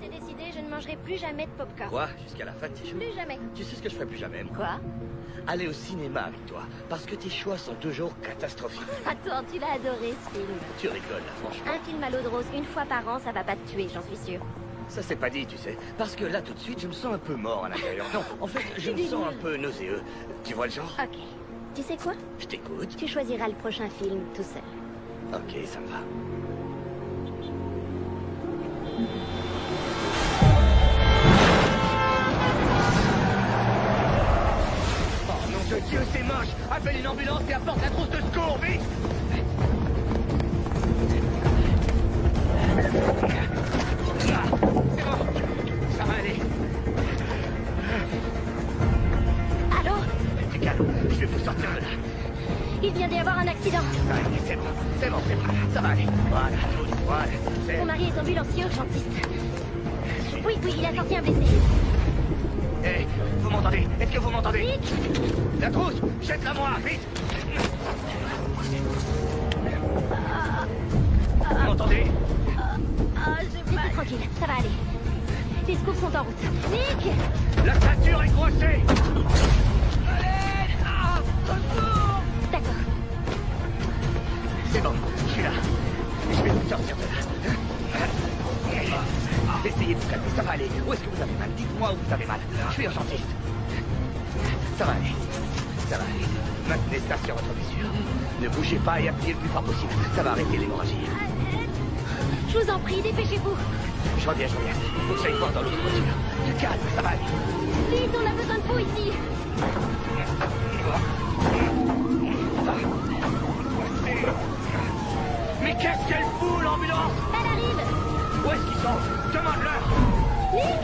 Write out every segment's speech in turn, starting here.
C'est décidé, je ne mangerai plus jamais de popcorn. Quoi? Jusqu'à la fin de tes jours? Plus jamais. Tu sais ce que je ferai plus jamais, moi? Quoi? Aller au cinéma avec toi, parce que tes choix sont toujours catastrophiques. Attends, tu l'as adoré ce film. Tu rigoles, là, franchement. Un film à l'eau de rose une fois par an, ça va pas te tuer, j'en suis sûre. Ça, c'est pas dit, tu sais. Parce que là, tout de suite, je me sens un peu mort à l'intérieur. Non, en fait, je me sens un peu nauséeux. Tu vois le genre? Ok. Tu sais quoi? Je t'écoute. Tu choisiras le prochain film tout seul. Ok, ça me va. Oh nom de Dieu, c'est moche! Appelle une ambulance et apporte la trousse de secours, vite! Ah, c'est bon, ça va aller. Allô? Du calme, je vais vous sortir de là. Il vient d'y avoir un accident. Ça va aller, c'est bon, ça va aller. Voilà, voilà, c'est... Mon mari est ambulancier urgentiste. Oui, il a sorti un blessé. Hé, vous m'entendez? Est-ce que vous m'entendez? Nick! La trousse, jette-la moi, vite! Vous m'entendez? Restez tranquille, ça va aller. Les secours sont en route. Nick! La ceinture est coincée! D'accord. C'est bon, je suis là. Je vais vous sortir de là. Essayez de vous calmer, ça va aller. Où est-ce que vous avez mal? Dites-moi où vous avez mal. Je suis urgentiste. Ça va aller. Ça va aller. Maintenez ça sur votre mesure. Ne bougez pas et appuyez le plus fort possible. Ça va arrêter l'hémorragie. Je vous en prie, dépêchez-vous. Je reviens. Il faut que j'aille voir dans l'autre voiture. Du calme, ça va aller. Vite, on a besoin de vous ici. Mais qu'est-ce qu'elle fout, l'ambulance? Elle arrive. Où est-ce qu'ils sont? Demande-leur. Nick!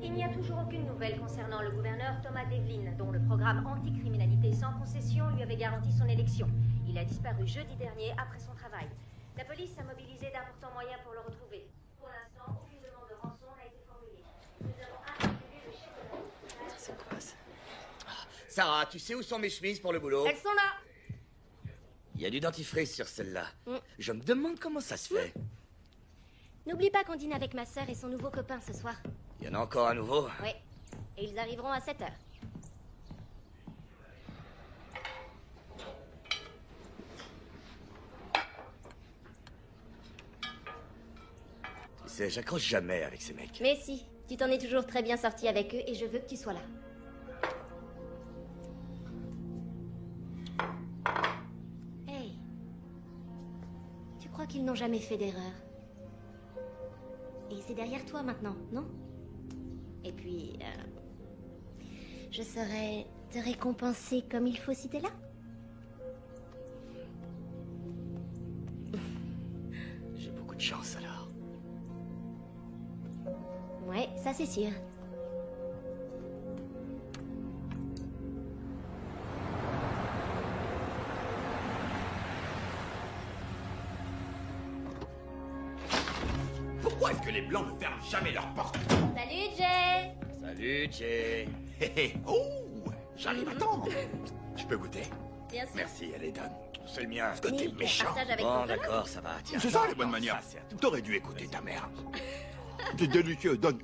Il n'y a toujours aucune nouvelle concernant le gouverneur Thomas Devlin, dont le programme anticriminalité sans concession lui avait garanti son élection. Il a disparu jeudi dernier après son travail. La police a mobilisé d'importants moyens pour le retrouver. Pour l'instant, aucune demande de rançon n'a été formulée. Nous avons interpellé le chef de la police. C'est quoi ça? Sarah, tu sais où sont mes chemises pour le boulot? Elles sont là. Il y a du dentifrice sur celle-là. Je me demande comment ça se fait. N'oublie pas qu'on dîne avec ma sœur et son nouveau copain ce soir. Il y en a encore un nouveau? Oui. Et ils arriveront à 7h. Tu sais, j'accroche jamais avec ces mecs. Mais si, tu t'en es toujours très bien sorti avec eux et je veux que tu sois là. qu'ils n'ont jamais fait d'erreur. Et c'est derrière toi maintenant, non? Et puis, je saurais te récompenser comme il faut si t'es là. J'ai beaucoup de chance alors. Ouais, ça c'est sûr. Pourquoi est-ce que les Blancs ne ferment jamais leurs portes? Salut, Jay! Salut, Jay. Hé hé, oh, j'arrive à temps. Je peux goûter? Bien sûr. Merci, elle est donne. C'est le mien. Parce que t'es Nick, méchant. partage avec Bon, ton collègue. d'accord, ça va. Tiens. C'est ça les Non, bonnes manières. ça, c'est à toi. T'aurais dû écouter ta mère. C'est délicieux, donne.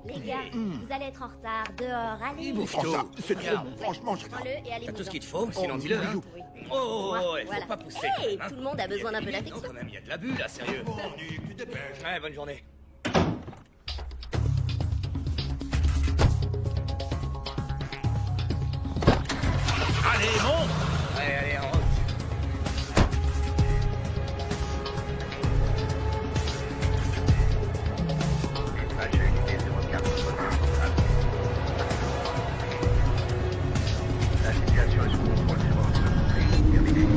Les gars, vous allez être en retard. Dehors, allez. Il bouffe Prends ça, tout. c'est trop Regarde. bon. Franchement, j'adore. Prends-le et allez. T'as tout ce qu'il te faut, sinon Oh, dis-le. Hein. bisous. Oui. Oh, il faut Voilà. pas pousser. Hey, quand même, hein. tout le monde a besoin d'un peu Non, d'affection. quand même, il y a de l'abus là, sérieux. Bon, Nick, tu dépêches. Ouais, bonne journée. Allez, monte. Allez, en route. La situation est sous contrôle, c'est bon. Terminé.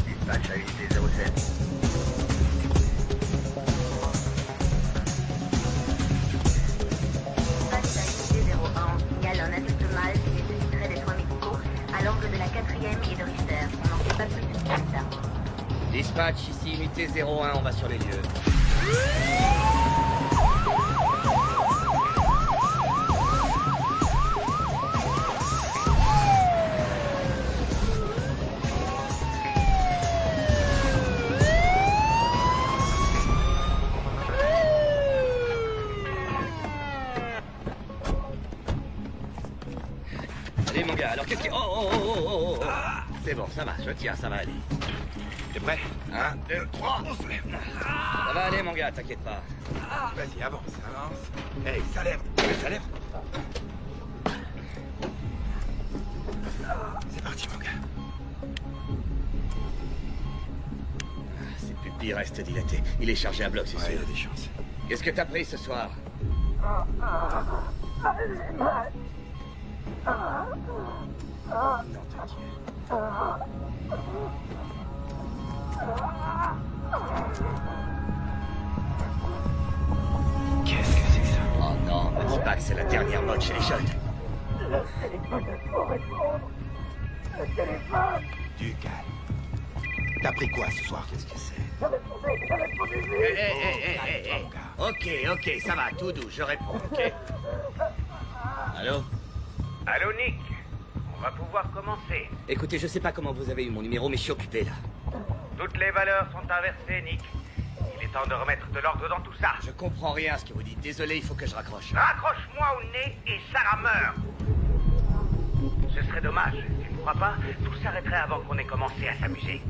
Dispatch à unité 07. Dispatch à unité 01, signale un adulte mâle qui nécessiterait des soins médicaux à l'angle de la 4e et de Richter. On n'en sait pas plus de cet état. Dispatch, ici unité 01, on va sur les lieux. Allez mon gars, alors qu'est-ce que... Oh. C'est bon, ça va, je tiens, ça va aller. T'es prêt? 1, 2, 3. On se lève. Ça va aller mon gars, t'inquiète pas. Vas-y, avance, avance. Hey, ça lève. Ça lève. C'est parti, mon gars. Ses pupilles restent dilatées. Il est chargé à bloc, c'est Ouais, il y sûr. a des chances. Qu'est-ce que t'as pris ce soir? Non, de Dieu. Qu'est-ce que c'est que ça? Oh non, me dis pas que c'est la dernière mode chez les jeunes. Du calme. T'as pris quoi ce soir? Qu'est-ce que c'est? Hé. Ok, ça va, tout doux, je réponds, ok? Allô? Allô, Nick. On va pouvoir commencer. Écoutez, je sais pas comment vous avez eu mon numéro, mais je suis occupé là. Toutes les valeurs sont inversées, Nick. Il est temps de remettre de l'ordre dans tout ça. Je comprends rien à ce que vous dites. Désolé, il faut que je raccroche. Raccroche-moi au nez et Sarah meurt. Ce serait dommage, tu ne crois pas? Tout s'arrêterait avant qu'on ait commencé à s'amuser.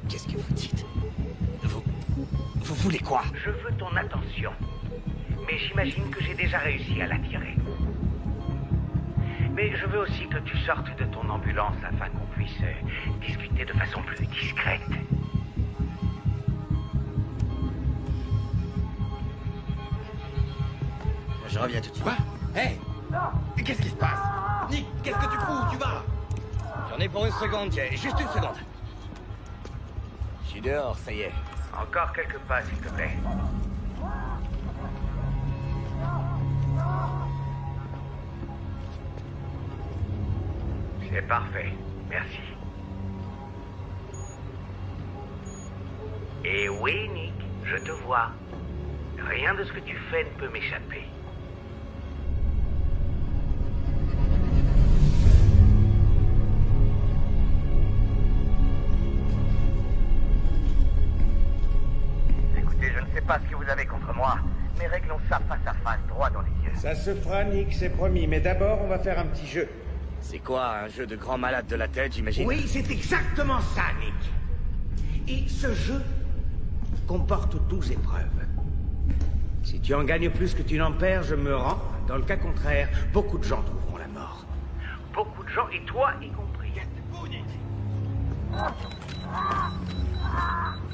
Qu'est-ce que vous dites? Vous voulez quoi? Je veux ton attention. Mais j'imagine que j'ai déjà réussi à l'attirer. Mais je veux aussi que tu sortes de ton ambulance afin qu'on puisse discuter de façon plus discrète. Je reviens tout de suite. Quoi? Hey! Qu'est-ce qui se passe? Nick, qu'est-ce que tu fous? Où tu vas? J'en ai pour une seconde, Jay. Juste une seconde. Je suis dehors, ça y est. Encore quelques pas, s'il te plaît. C'est parfait. Merci. Et oui, Nick, je te vois. Rien de ce que tu fais ne peut m'échapper. Écoutez, je ne sais pas ce que vous avez contre moi, mais réglons ça face à face, droit dans les yeux. Ça se fera, Nick, c'est promis. Mais d'abord, on va faire un petit jeu. C'est quoi, un jeu de grand malade de la tête, j'imagine? Oui, c'est exactement ça, Nick. Et ce jeu, comporte 12 épreuves. Si tu en gagnes plus que tu n'en perds, je me rends. Dans le cas contraire, beaucoup de gens trouveront la mort. Beaucoup de gens, et toi y compris.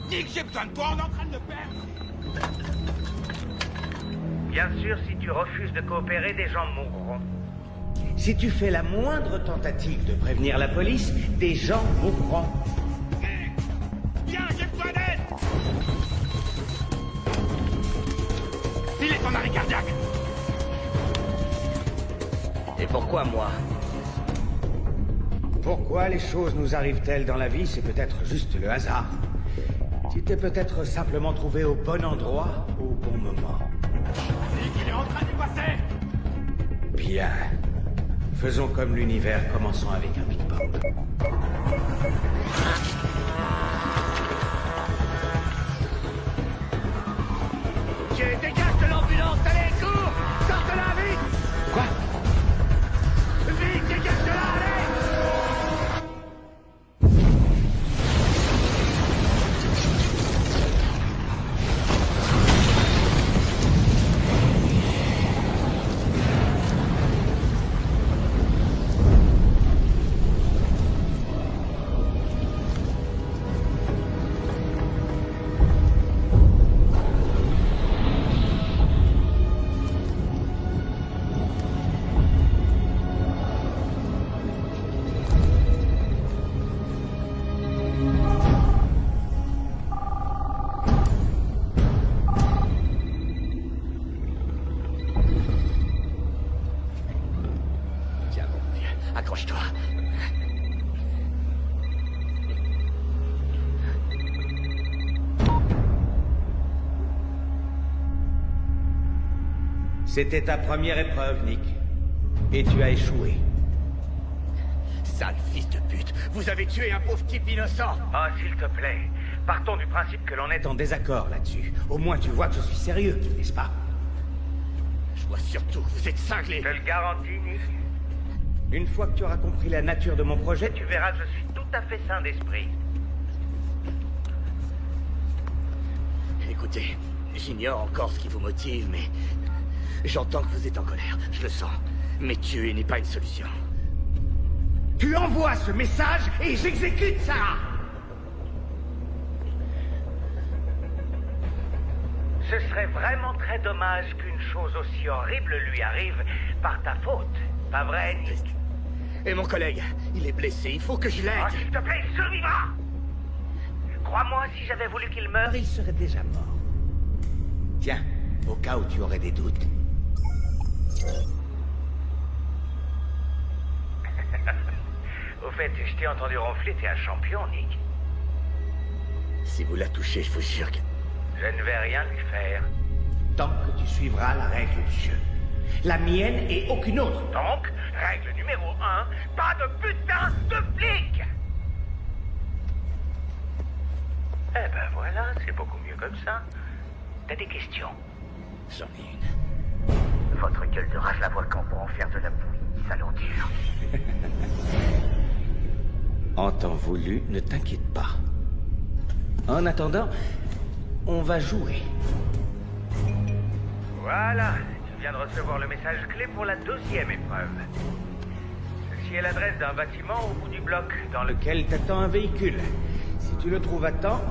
Nick, j'ai besoin de toi, on est en train de le perdre. Bien sûr, si tu refuses de coopérer, des gens mourront. Si tu fais la moindre tentative de prévenir la police, des gens mourront. Viens, j'ai besoin d'aide. Il est en arrêt cardiaque. Et pourquoi moi? Pourquoi les choses nous arrivent-elles dans la vie? C'est peut-être juste le hasard. Tu t'es peut-être simplement trouvé au bon endroit, au bon moment. Nick, il est en train d'y passer. Bien. Faisons comme l'univers, commençons avec un Big Bang. Jay, dégage de l'ambulance, allez, cours! Sorte-la, vite! Quoi? Vite, dégage de là, allez! Tiens, mon vieux, accroche-toi. C'était ta première épreuve, Nick. Et tu as échoué. Sale fils de pute, vous avez tué un pauvre type innocent. Oh, s'il te plaît, partons du principe que l'on est En désaccord là-dessus. Au moins tu vois que je suis sérieux, n'est-ce pas? Je vois surtout que vous êtes cinglé. Je te le garantis, Nick. Une fois que tu auras compris la nature de mon projet, Tu verras, je suis tout à fait sain d'esprit. Écoutez, j'ignore encore ce qui vous motive, mais... J'entends que vous êtes en colère, je le sens. Mais tuer n'est pas une solution. tu envoies ce message et j'exécute ça. Ce serait vraiment très dommage qu'une chose aussi horrible lui arrive par ta faute. Pas vrai, Nick? Et mon collègue, il est blessé, il faut que je Oh, l'aide. s'il te plaît, il survivra! Crois-moi, si j'avais voulu qu'il meure... Alors il serait déjà mort. Tiens, au cas où tu aurais des doutes. Au fait, je t'ai entendu ronfler, t'es un champion, Nick. Si vous la touchez, je vous jure que... Je ne vais rien lui faire. Tant que tu suivras la règle du jeu. La mienne et aucune autre. Donc, règle numéro 1, pas de putain de flic! Eh ben voilà, c'est beaucoup mieux comme ça. T'as des questions? J'en ai une. Votre gueule de rage la volcan pour en faire de la bouillie, ça l'endure. En temps voulu, ne t'inquiète pas. En attendant, on va jouer. Voilà, tu viens de recevoir le message clé pour la deuxième épreuve. Ceci est l'adresse d'un bâtiment au bout du bloc dans lequel Lequel t'attend un véhicule. Si tu le trouves à temps,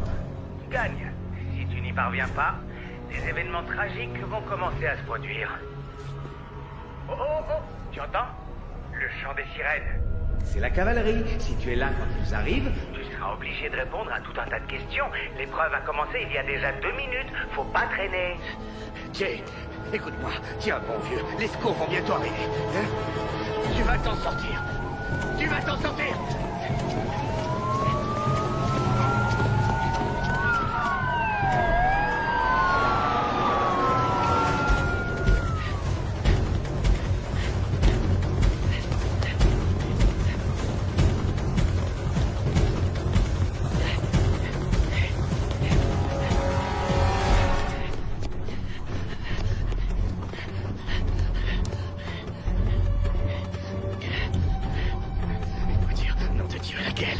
tu gagnes. Si tu n'y parviens pas, des événements tragiques vont commencer à se produire. Oh oh oh, tu entends? Le chant des sirènes. c'est la cavalerie. Si tu es là quand ils arrivent, Tu seras obligé de répondre à tout un tas de questions. L'épreuve a commencé il y a déjà 2 minutes. Faut pas traîner. Jay, écoute-moi. Tiens, bon vieux, les secours vont bientôt arriver. Hein? Tu vas t'en sortir. Tu vas t'en sortir. Dire, nom de Dieu, laquelle?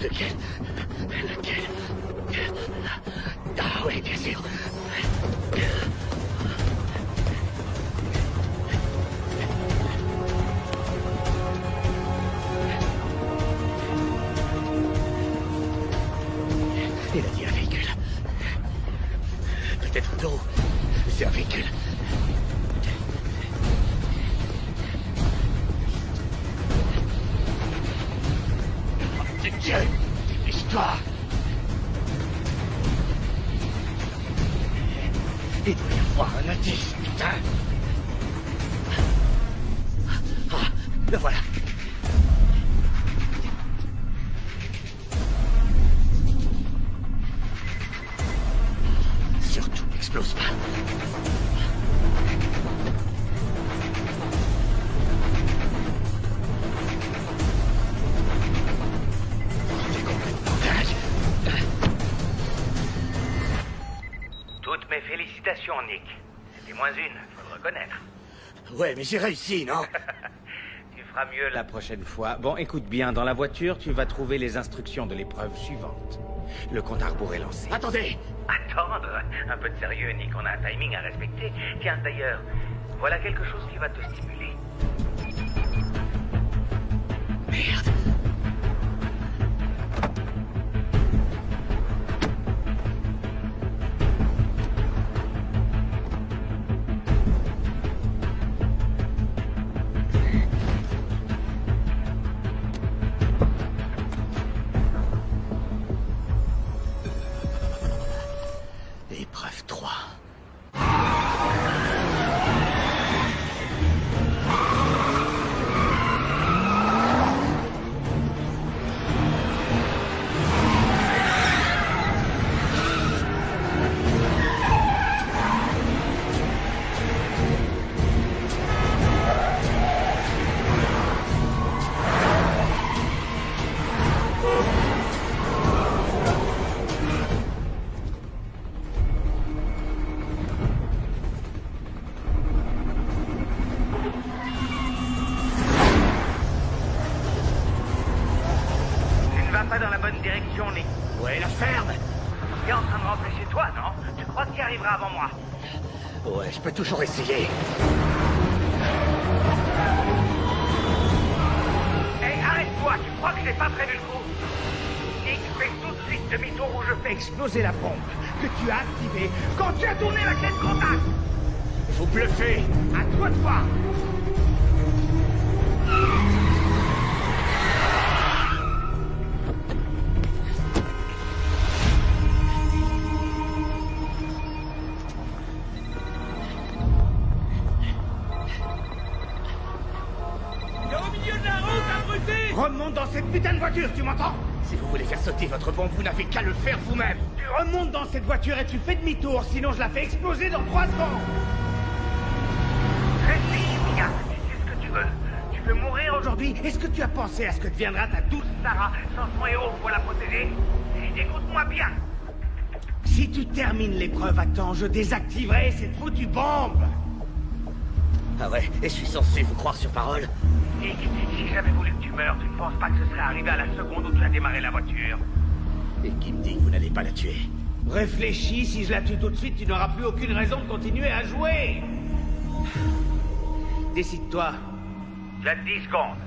Lequel? Ah oui, bien sûr. Il a dit un véhicule. Peut-être non. C'est un véhicule. Dieu, dépêche-toi. Il doit y avoir un indice, putain. Ah, le voilà. Surtout, n'explose pas. T'es complètement dingue. Toutes mes félicitations, Nick. C'était moins une, faut le reconnaître. Ouais, mais j'ai réussi, non? Tu feras mieux La prochaine fois. Bon, écoute bien, dans la voiture, tu vas trouver les instructions de l'épreuve suivante. Le compte à rebours est lancé. Attendez. Attendre. Un peu de sérieux, Nick, on a un timing à respecter. Tiens, d'ailleurs, voilà quelque chose qui va te stimuler. Merde. Épreuve 3. Tu ne vas pas dans la bonne direction, Nick. Ouais, la ferme. Tu es en train de rentrer chez toi, non? Tu crois que tu y arriveras avant moi? Ouais, je peux toujours essayer. Hé, arrête-toi! Tu crois que j'ai pas prévu le coup? Nick, fais tout de suite demi-tour où je fais. Exploser la bombe que tu as activée quand tu as tourné la clé de contact. Vous bluffez. À toi de voir. Remonte dans cette putain de voiture, tu m'entends? Si vous voulez faire sauter votre bombe, vous n'avez qu'à le faire vous-même. Tu remontes dans cette voiture et tu fais demi-tour, sinon je la fais exploser dans 3 secondes. Réfléchis, Mia. Tu sais ce que tu veux. Tu veux mourir aujourd'hui? Est-ce que tu as pensé à ce que deviendra ta douce? Sarah, sans son héros pour la protéger. Et écoute-moi bien. Si tu termines l'épreuve à temps, je désactiverai cette foutue bombe. Ah ouais, et je suis censé vous croire sur parole? Nick, si j'avais voulu que tu meurs, tu ne penses pas que ce serait arrivé à la seconde où tu as démarré la voiture? Et qui me dit que vous n'allez pas la tuer? Réfléchis, si je la tue tout de suite, tu n'auras plus aucune raison de continuer à jouer. Décide-toi. Tu as 10 secondes.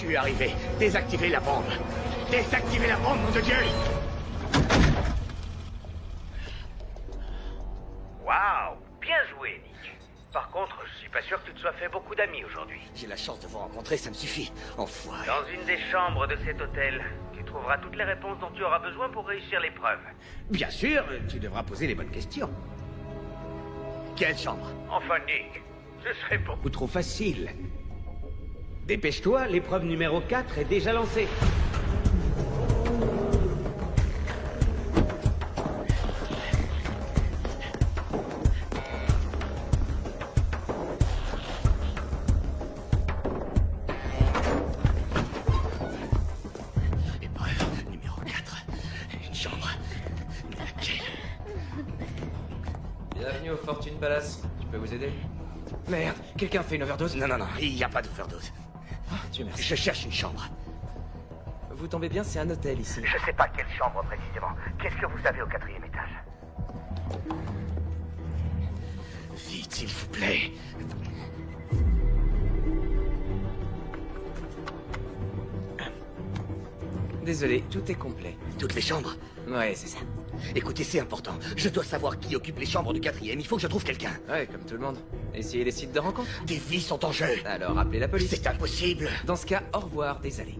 Je suis arrivé. Désactivez la bombe. Désactivez la bombe, nom de Dieu! sois fait beaucoup d'amis aujourd'hui. J'ai la chance de vous rencontrer, ça me suffit. Enfoiré. Dans une des chambres de cet hôtel, tu trouveras toutes les réponses dont tu auras besoin pour réussir l'épreuve. Bien sûr, tu devras poser les bonnes questions. Quelle chambre? Enfin, Nick, ce serait pour... Ou trop facile. Dépêche-toi, l'épreuve numéro 4 est déjà lancée. Épreuve numéro 4. Une chambre. Mais laquelle? Bienvenue au Fortune Palace. Je peux vous aider? Merde, quelqu'un fait une overdose? Non, il n'y a pas d'overdose. Dieu merci. Je cherche une chambre. Vous tombez bien, c'est un hôtel ici. Je sais pas quelle chambre précisément. Qu'est-ce que vous avez au 4e étage? Vite, s'il vous plaît. Désolé, tout est complet. Toutes les chambres? Ouais, c'est ça. Écoutez, c'est important. Je dois savoir qui occupe les chambres du 4e. Il faut que je trouve quelqu'un. Ouais, comme tout le monde. Essayez les sites de rencontre. Des vies sont en jeu. Alors appelez la police. C'est impossible. Dans ce cas, au revoir, désolé.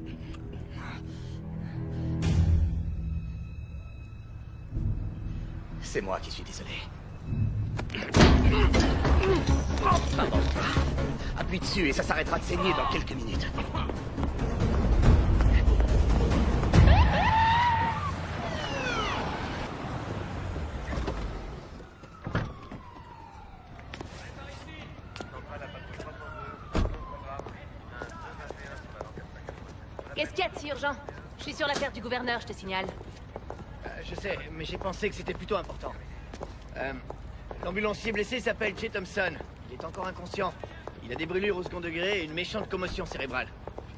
C'est moi qui suis désolé. Appuie dessus et ça s'arrêtera de saigner dans quelques minutes. Qu'est-ce qu'il y a de si urgent? Je suis sur l'affaire du gouverneur, je te signale. Je sais, mais j'ai pensé que c'était plutôt important. L'ambulancier blessé s'appelle Jay Thompson. Il est encore inconscient. Il a des brûlures au second degré et une méchante commotion cérébrale.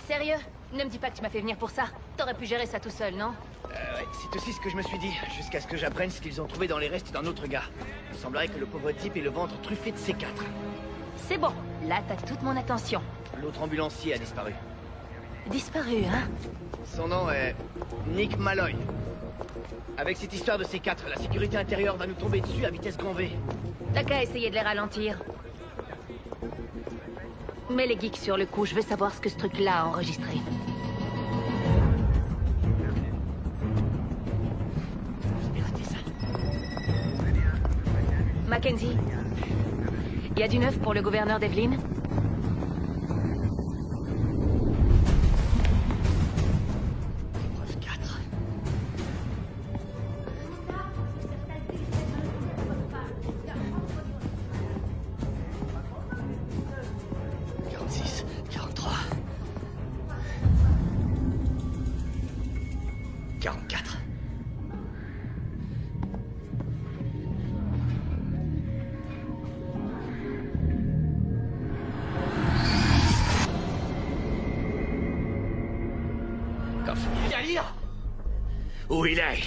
Sérieux? Ne me dis pas que tu m'as fait venir pour ça. T'aurais pu gérer ça tout seul, non? Ouais, c'est aussi ce que je me suis dit, jusqu'à ce que j'apprenne ce qu'ils ont trouvé dans les restes d'un autre gars. Il semblerait que le pauvre type ait le ventre truffé de C4. C'est bon. Là, t'as toute mon attention. L'autre ambulancier a disparu. Disparu, hein? Son nom est Nick Malloy. Avec cette histoire de C4, la sécurité intérieure va nous tomber dessus à vitesse grand V. T'as qu'à essayer de les ralentir. Mets les geeks sur le coup, je veux savoir ce que ce truc-là a enregistré. Mackenzie, il y a du neuf pour le gouverneur Devlin? Épreuve 4. Quarante-six, 43. 44. Galire! Où il est?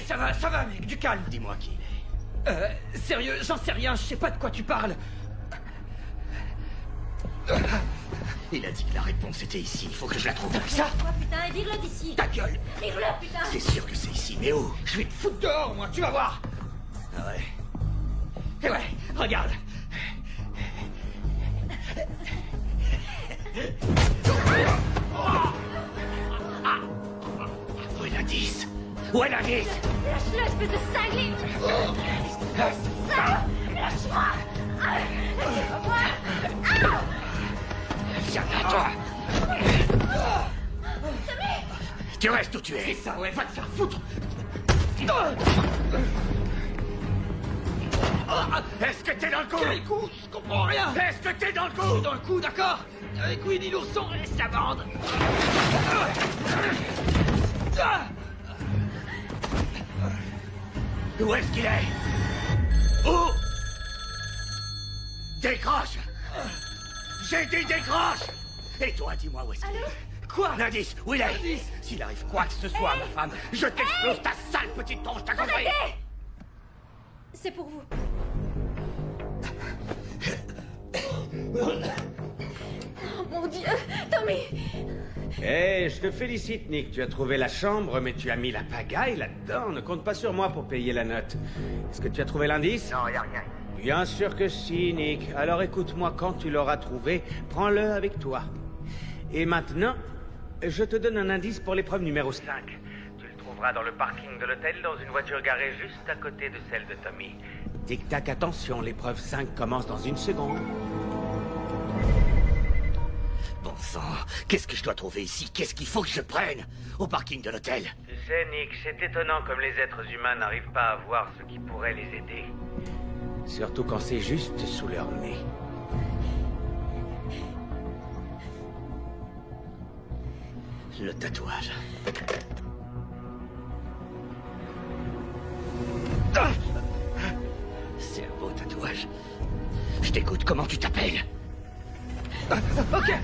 Ça va, mec, du calme. Dis-moi qui il est. Sérieux, j'en sais rien, je sais pas de quoi tu parles. Il a dit que la réponse était ici. Il faut que je la trouve. Ça? Quoi, putain, et vire-le d'ici! Ta gueule! Vire-le, putain! C'est sûr que c'est ici, mais où? Je vais te foutre dehors, moi, tu vas voir. Ah ouais. Et ouais, regarde. Où est l'indice? Où est l'indice? Lâche-le, espèce de cinglé! Lâche-moi! Viens là, toi! Tu restes où tu es. C'est ça, ouais, va te faire foutre. Est-ce que t'es dans le coup? Quel coup? Je comprends rien. Est-ce que t'es dans le Je suis coup? dans le coup, d'accord? Avec Winnie l'ourson et sa bande. Où est-ce qu'il est? Où? Décroche! J'ai dit décroche! Et toi, dis-moi où est-ce qu'il est? Quoi? L'indice, où il est? L'indice? S'il arrive quoi que ce soit, ma femme, je t'explose ta sale petite tronche, t'as compris? C'est pour vous. Oh mon Dieu! Tommy! Eh, je te félicite, Nick. Tu as trouvé la chambre, mais tu as mis la pagaille là-dedans. Ne compte pas sur moi pour payer la note. Est-ce que tu as trouvé l'indice? Non, y a rien. Bien sûr que si, Nick. Alors écoute-moi, quand tu l'auras trouvé, prends-le avec toi. Et maintenant, je te donne un indice pour l'épreuve numéro 5. Tu le trouveras dans le parking de l'hôtel, dans une voiture garée juste à côté de celle de Tommy. Tic-tac, attention, l'épreuve 5 commence dans 1 seconde. Bon sang, qu'est-ce que je dois trouver ici? Qu'est-ce qu'il faut que je prenne au parking de l'hôtel? Tu sais, Nick, c'est étonnant comme les êtres humains n'arrivent pas à voir ce qui pourrait les aider. Surtout quand c'est juste sous leur nez. Le tatouage. Ah, c'est un beau tatouage. Je t'écoute, comment tu t'appelles?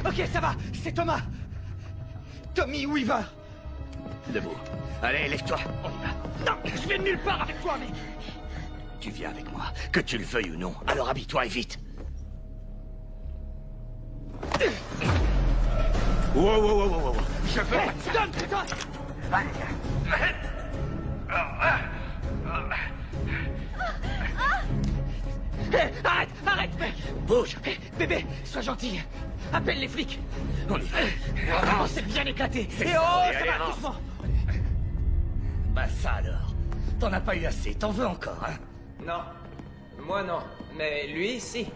Ok, ça va, c'est Thomas. Tommy Weaver. Debout. Allez, lève-toi, on y va. Non, je viens de nulle part avec toi, mais... Tu viens avec moi, que tu le veuilles ou non. Alors habille-toi et vite. Wow. Je veux... Donne-toi. Allez. Hé, arrête, mec. Bouge. Hé, bébé, sois gentil. Appelle les flics. On y va. Oh, c'est bien éclaté. C'est Et ça, oh, allez, ça va, avance. doucement. Bah ça alors. T'en as pas eu assez, t'en veux encore, hein? Non. Moi, non. Mais lui, si.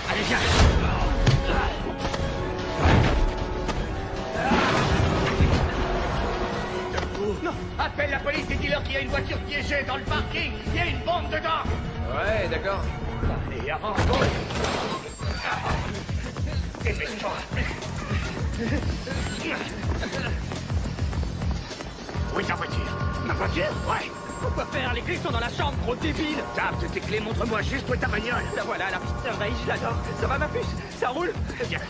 Allez, viens. Non, appelle la police et dis-leur qu'il y a une voiture piégée dans le parking. Il y a une bombe dedans. Ouais, d'accord. Allez, avance, bon. Dépêche-toi. Où est ta voiture? Ma voiture? Ouais. Pourquoi faire? Les clés sont dans la chambre, gros débile. Tape tes clés, montre-moi juste où est ta bagnole. La voilà, la petite merveille, je l'adore. Ça va, ma puce? Ça roule? Viens.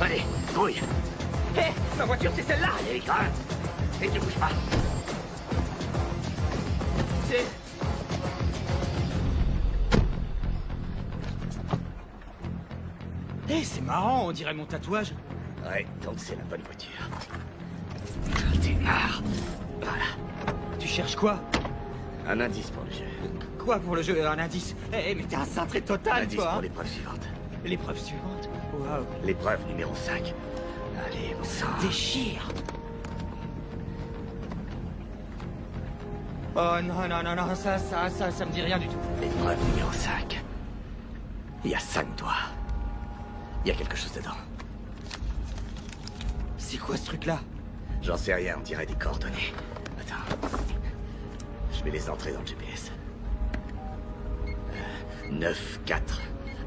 Allez, grouille. Hé, ma voiture, c'est celle-là. Allez, grimpe. Et tu bouges pas. C'est... Hé, c'est marrant, on dirait mon tatouage. Ouais, donc c'est la bonne voiture. Démarre. Voilà. Tu cherches quoi? Un indice pour le jeu. Quoi pour le jeu? Un indice? Hé, mais t'es un cintré total, Indice toi, pour hein. l'épreuve suivante. L'épreuve suivante? Waouh. L'épreuve numéro 5. Allez, bon sang. Déchire. Oh non, ça me dit rien du tout. L'épreuve numéro 5. Il y a 5 doigts. Il y a quelque chose dedans. C'est quoi ce truc-là? J'en sais rien, on dirait des coordonnées. Attends. Je vais les entrer dans le GPS. 9, 4,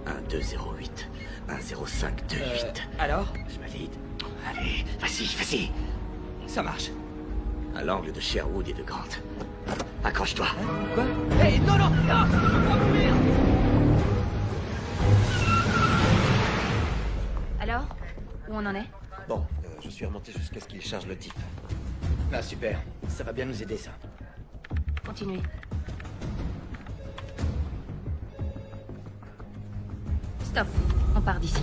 1, 2, 0, 8, 1, 0, 5, 2, 8. Alors? Je valide. Allez, vas-y. Ça marche. À l'angle de Sherwood et de Grant. Accroche-toi. Quoi? Hé, non, je peux pas mourir. Alors? Où on en est? Bon, je suis remonté jusqu'à ce qu'il charge le type. Ah, super. Ça va bien nous aider, ça. Continuez. Stop. On part d'ici.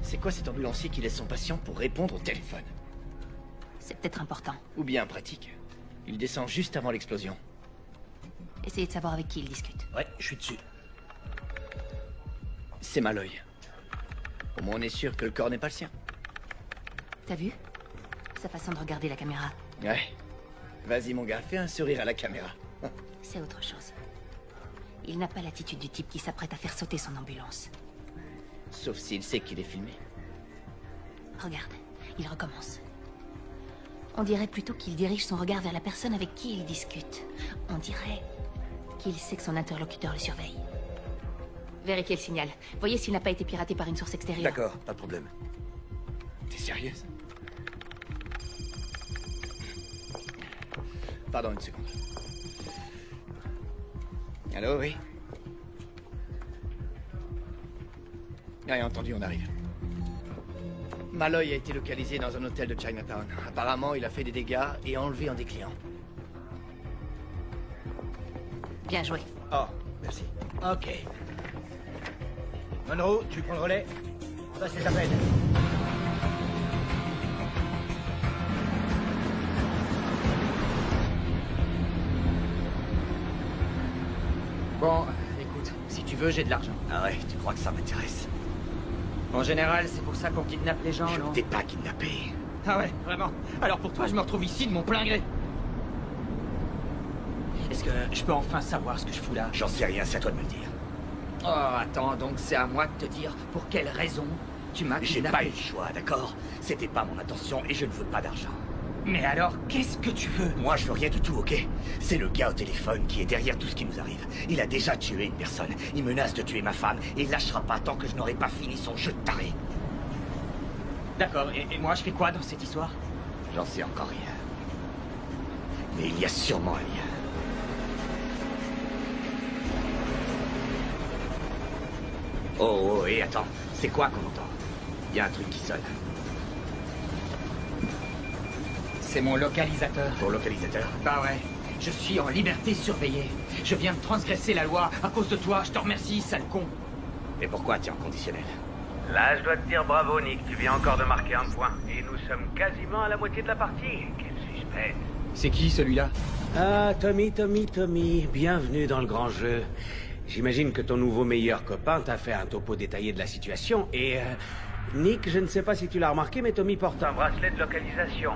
C'est quoi cet ambulancier qui laisse son patient pour répondre au téléphone? C'est peut-être important. Ou bien pratique. Il descend juste avant l'explosion. Essayez de savoir avec qui il discute. Ouais, je suis dessus. C'est Malloy. Au moins on est sûr que le corps n'est pas le sien. T'as vu? Sa façon de regarder la caméra. Ouais. Vas-y mon gars, fais un sourire à la caméra. C'est autre chose. Il n'a pas l'attitude du type qui s'apprête à faire sauter son ambulance. Sauf s'il sait qu'il est filmé. Regarde, il recommence. On dirait plutôt qu'il dirige son regard vers la personne avec qui il discute. On dirait qu'il sait que son interlocuteur le surveille. Vérifiez le signal. Voyez s'il n'a pas été piraté par une source extérieure. D'accord, pas de problème. T'es sérieuse? Pardon, une seconde. Allô, oui? Rien entendu, on arrive. Malloy a été localisé dans un hôtel de Chinatown. Apparemment, il a fait des dégâts et enlevé un des clients. Bien joué. Oh, merci. Ok. Monroe, tu prends le relais? On passe les appels. Bon, écoute, si tu veux, j'ai de l'argent. Ah ouais, tu crois que ça m'intéresse? En général, c'est pour ça qu'on kidnappe les gens, Je non? t'ai pas kidnappé. Ah ouais, vraiment. Alors pour toi, je me retrouve ici de mon plein gré. Est-ce que je peux enfin savoir ce que je fous là? J'en sais rien, c'est à toi de me le dire. Oh, attends, donc c'est à moi de te dire pour quelle raison tu m'as J'ai kidnappé. pas eu le choix, d'accord? C'était pas mon intention et je ne veux pas d'argent. Mais alors, qu'est-ce que tu veux? Moi, je veux rien du tout, ok? C'est le gars au téléphone qui est derrière tout ce qui nous arrive. Il a déjà tué une personne. Il menace de tuer ma femme et il lâchera pas tant que je n'aurai pas fini son jeu de taré. D'accord, et moi je fais quoi dans cette histoire? J'en sais encore rien. Mais il y a sûrement un lien. Oh, et attends. C'est quoi qu'on entend? Il y a un truc qui sonne. C'est mon localisateur. Ton localisateur? Bah ouais, je suis en liberté surveillée. Je viens de transgresser la loi à cause de toi, je te remercie, sale con. Et pourquoi t'es en conditionnel? Là, je dois te dire bravo, Nick. Tu viens encore de marquer un point. Et nous sommes quasiment à la moitié de la partie. Quel suspense. C'est qui celui-là? Ah, Tommy, bienvenue dans le grand jeu. J'imagine que ton nouveau meilleur copain t'a fait un topo détaillé de la situation et... Nick, je ne sais pas si tu l'as remarqué, mais Tommy porte Un bracelet de localisation.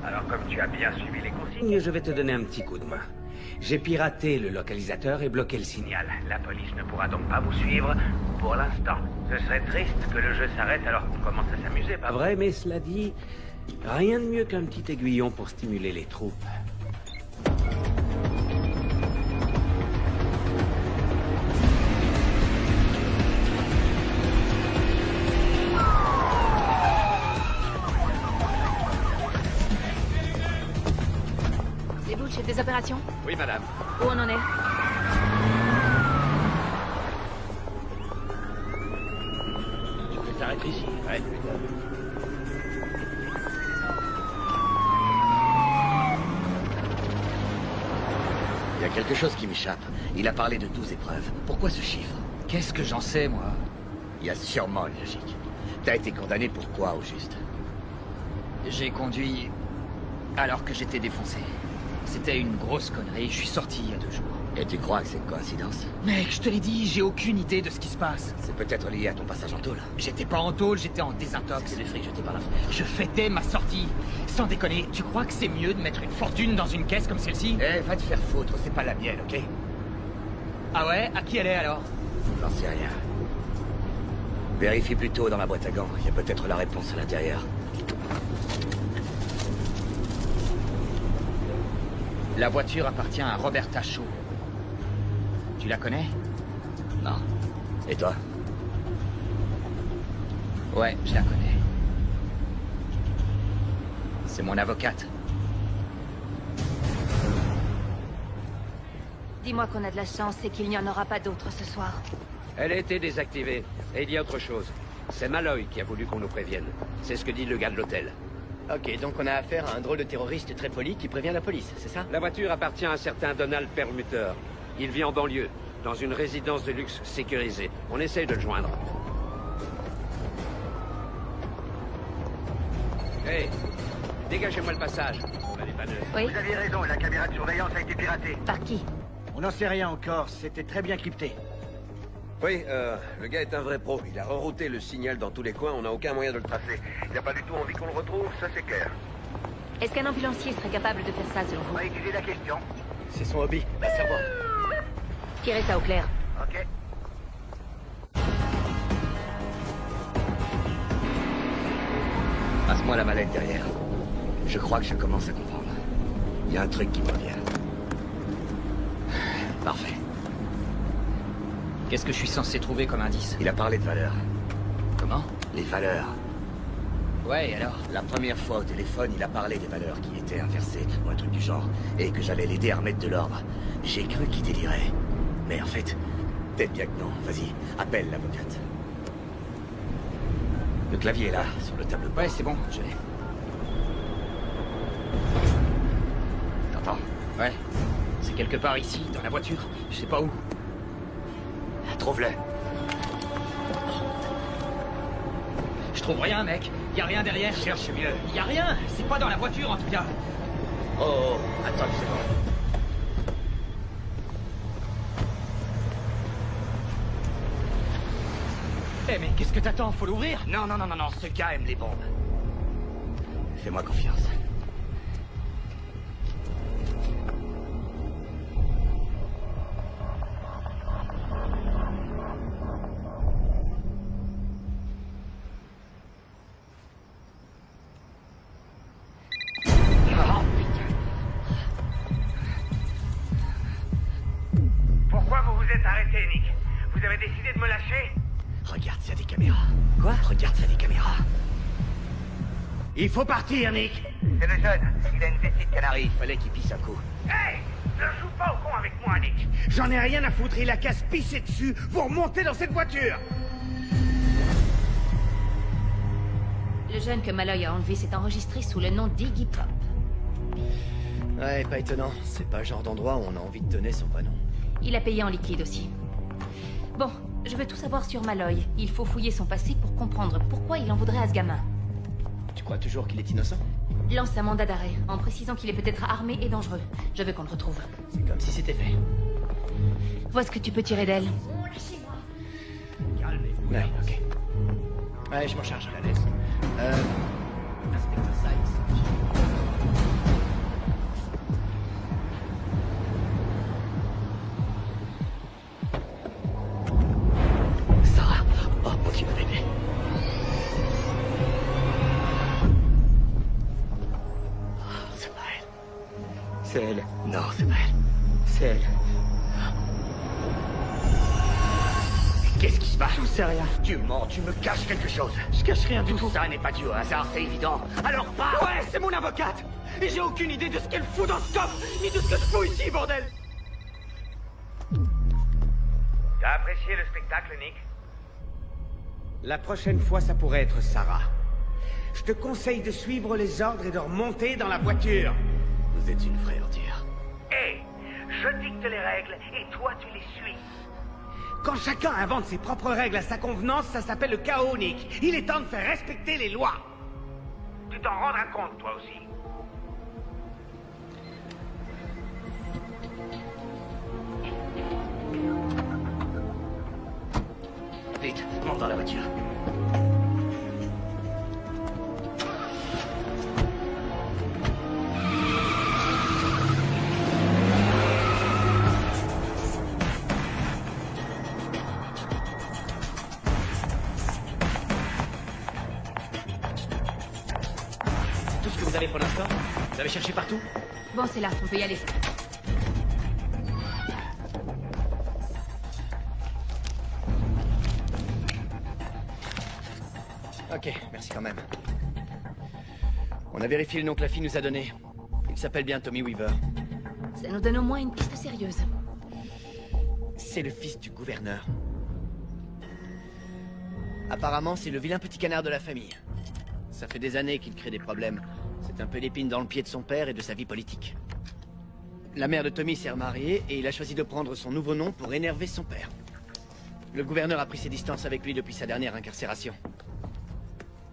Alors, comme tu as bien suivi les consignes, Je vais te donner un petit coup de main. J'ai piraté le localisateur et bloqué le signal. la police ne pourra donc pas vous suivre pour l'instant. Ce serait triste que le jeu s'arrête alors qu'on commence à s'amuser, pas Pas vrai, mais cela dit, rien de mieux qu'un petit aiguillon pour stimuler les troupes. C'est vous le chef des opérations? Oui, madame. Où on en est? Je vais t'arrêter ici. Ouais. Il y a quelque chose qui m'échappe. Il a parlé de 12 épreuves. Pourquoi ce chiffre? Qu'est-ce que j'en sais, moi? Il y a sûrement une logique. T'as été condamné pour quoi, au juste? J'ai conduit alors que j'étais défoncé. C'était une grosse connerie, je suis sorti il y a 2 jours. Et tu crois que c'est une coïncidence? Mec, je te l'ai dit, j'ai aucune idée de ce qui se passe. C'est peut-être lié à ton passage en tôle. J'étais pas en tôle, j'étais en désintox. C'est des frics jetés par la fenêtre. Je fêtais ma sortie. Sans déconner, tu crois que c'est mieux de mettre une fortune dans une caisse comme celle-ci? Eh, va te faire foutre, c'est pas la mienne, ok? Ah ouais? À qui elle est alors? J'en sais rien. Vérifie plutôt dans la boîte à gants. Il y a peut-être la réponse à l'intérieur. La voiture appartient à Roberta Shaw. Tu la connais? Non. Et toi? Ouais, je la connais. C'est mon avocate. Dis-moi qu'on a de la chance et qu'il n'y en aura pas d'autres ce soir. Elle a été désactivée. Et il y a autre chose. C'est Malloy qui a voulu qu'on nous prévienne. C'est ce que dit le gars de l'hôtel. Ok, donc on a affaire à un drôle de terroriste très poli qui prévient la police, c'est ça? La voiture appartient à un certain Donald Perlmutter. Il vit en banlieue, dans une résidence de luxe sécurisée. On essaye de le joindre. Hey, dégagez-moi le passage. On a les banneurs. Oui? Vous aviez raison, la caméra de surveillance a été piratée. Par qui? On n'en sait rien encore, c'était très bien crypté. Oui, le gars est un vrai pro. Il a rerouté le signal dans tous les coins, on n'a aucun moyen de le tracer. Il n'a pas du tout envie qu'on le retrouve, ça c'est clair. Est-ce qu'un ambulancier serait capable de faire ça selon On vous? va étudier la question. C'est son hobby, va savoir. Tirez ça au clair. Ok. Passe-moi la mallette derrière. Je crois que je commence à comprendre. Il y a un truc qui me revient. Parfait. Qu'est-ce que je suis censé trouver comme indice? Il a parlé de valeurs. Comment? Les valeurs. Ouais, et alors? La première fois au téléphone, il a parlé des valeurs qui étaient inversées, ou un truc du genre, et que j'allais l'aider à remettre de l'ordre. J'ai cru qu'il délirait. Mais en fait, peut-être bien que non. Vas-y, appelle l'avocate. Le clavier est là, sur le tableau de bord. Ouais, c'est bon, je l'ai. T'entends? Ouais. C'est quelque part ici, dans la voiture. Je sais pas où. Trouve-le. Je trouve rien, mec. Y a rien derrière. Cherche mieux. Y a rien. C'est pas dans la voiture, en tout cas. Oh, attends une seconde. Eh, mais qu'est-ce que t'attends? Faut l'ouvrir? Non, non, non, non, non, ce gars aime les bombes. Fais-moi confiance. Pourquoi vous vous êtes arrêté, Nick? Vous avez décidé de me lâcher? Regarde, il y a des caméras. Quoi? Regarde, il y a des caméras. Il faut partir, Nick. C'est le jeune. Il a une vessie de canari. Il fallait qu'il pisse un coup. Hey! Ne joue pas au con avec moi, Nick. J'en ai rien à foutre, il a qu'à se pisser dessus. Vous remontez dans cette voiture. Le jeune que Malloy a enlevé s'est enregistré sous le nom d'Iggy Pop. Ouais, pas étonnant. C'est pas le genre d'endroit où on a envie de donner son vrai nom. Il a payé en liquide aussi. Bon, je veux tout savoir sur Malloy. Il faut fouiller son passé pour comprendre pourquoi il en voudrait à ce gamin. Tu crois toujours qu'il est innocent? Lance un mandat d'arrêt, en précisant qu'il est peut-être armé et dangereux. Je veux qu'on le retrouve. C'est comme si c'était fait. Vois ce que tu peux tirer d'elle. Calmez-vous. Ouais, ok. Ouais, je m'en charge, je la laisse. Inspecteur Sykes. Sarah. Oh, mon Dieu, bébé. Oh, c'est pas elle. C'est elle. Non, c'est pas elle. C'est elle. Qu'est-ce qui se passe? Je sais rien. Tu mens, tu me caches quelque chose. Je cache rien du tout. Tout ça n'est pas dû au hasard, c'est évident. Alors pars! Ouais, c'est mon avocate. Et j'ai aucune idée de ce qu'elle fout dans ce coffre, ni de ce que je fous ici, bordel. T'as apprécié le spectacle, Nick? La prochaine fois, ça pourrait être Sarah. Je te conseille de suivre les ordres et de remonter dans la voiture. Vous êtes une vraie ordure. Hé! Je dicte les règles et toi tu les suis. Quand chacun invente ses propres règles à sa convenance, ça s'appelle le chaos, Nick. Il est temps de faire respecter les lois. Tu t'en rendras compte, toi aussi. Vite, monte dans la voiture. C'est tout ce que vous avez pour l'instant? Vous avez cherché partout? Bon, c'est là, on peut y aller. Ok, merci quand même. On a vérifié le nom que la fille nous a donné. Il s'appelle bien Tommy Weaver. Ça nous donne au moins une piste sérieuse. C'est le fils du gouverneur. Apparemment, c'est le vilain petit canard de la famille. Ça fait des années qu'il crée des problèmes. C'est un peu l'épine dans le pied de son père et de sa vie politique. La mère de Tommy s'est remariée et il a choisi de prendre son nouveau nom pour énerver son père. Le gouverneur a pris ses distances avec lui depuis sa dernière incarcération.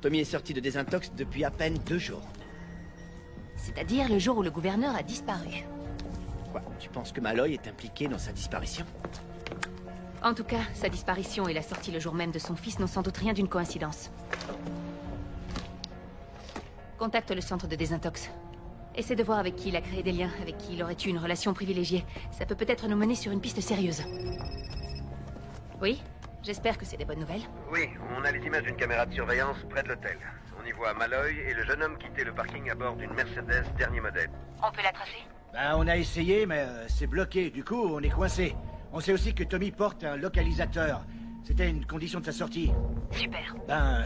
Tommy est sorti de désintox depuis à peine 2 jours. C'est-à-dire le jour où le gouverneur a disparu. Quoi, tu penses que Malloy est impliqué dans sa disparition? En tout cas, sa disparition et la sortie le jour même de son fils n'ont sans doute rien d'une coïncidence. Contacte le centre de désintox. Essaie de voir avec qui il a créé des liens, avec qui il aurait eu une relation privilégiée. Ça peut peut-être nous mener sur une piste sérieuse. Oui? J'espère que c'est des bonnes nouvelles. Oui, on a les images d'une caméra de surveillance près de l'hôtel. On y voit Malloy et le jeune homme quitter le parking à bord d'une Mercedes dernier modèle. On peut la tracer? Ben, on a essayé, mais c'est bloqué. Du coup, on est coincé. On sait aussi que Tommy porte un localisateur. C'était une condition de sa sortie. Super. Ben,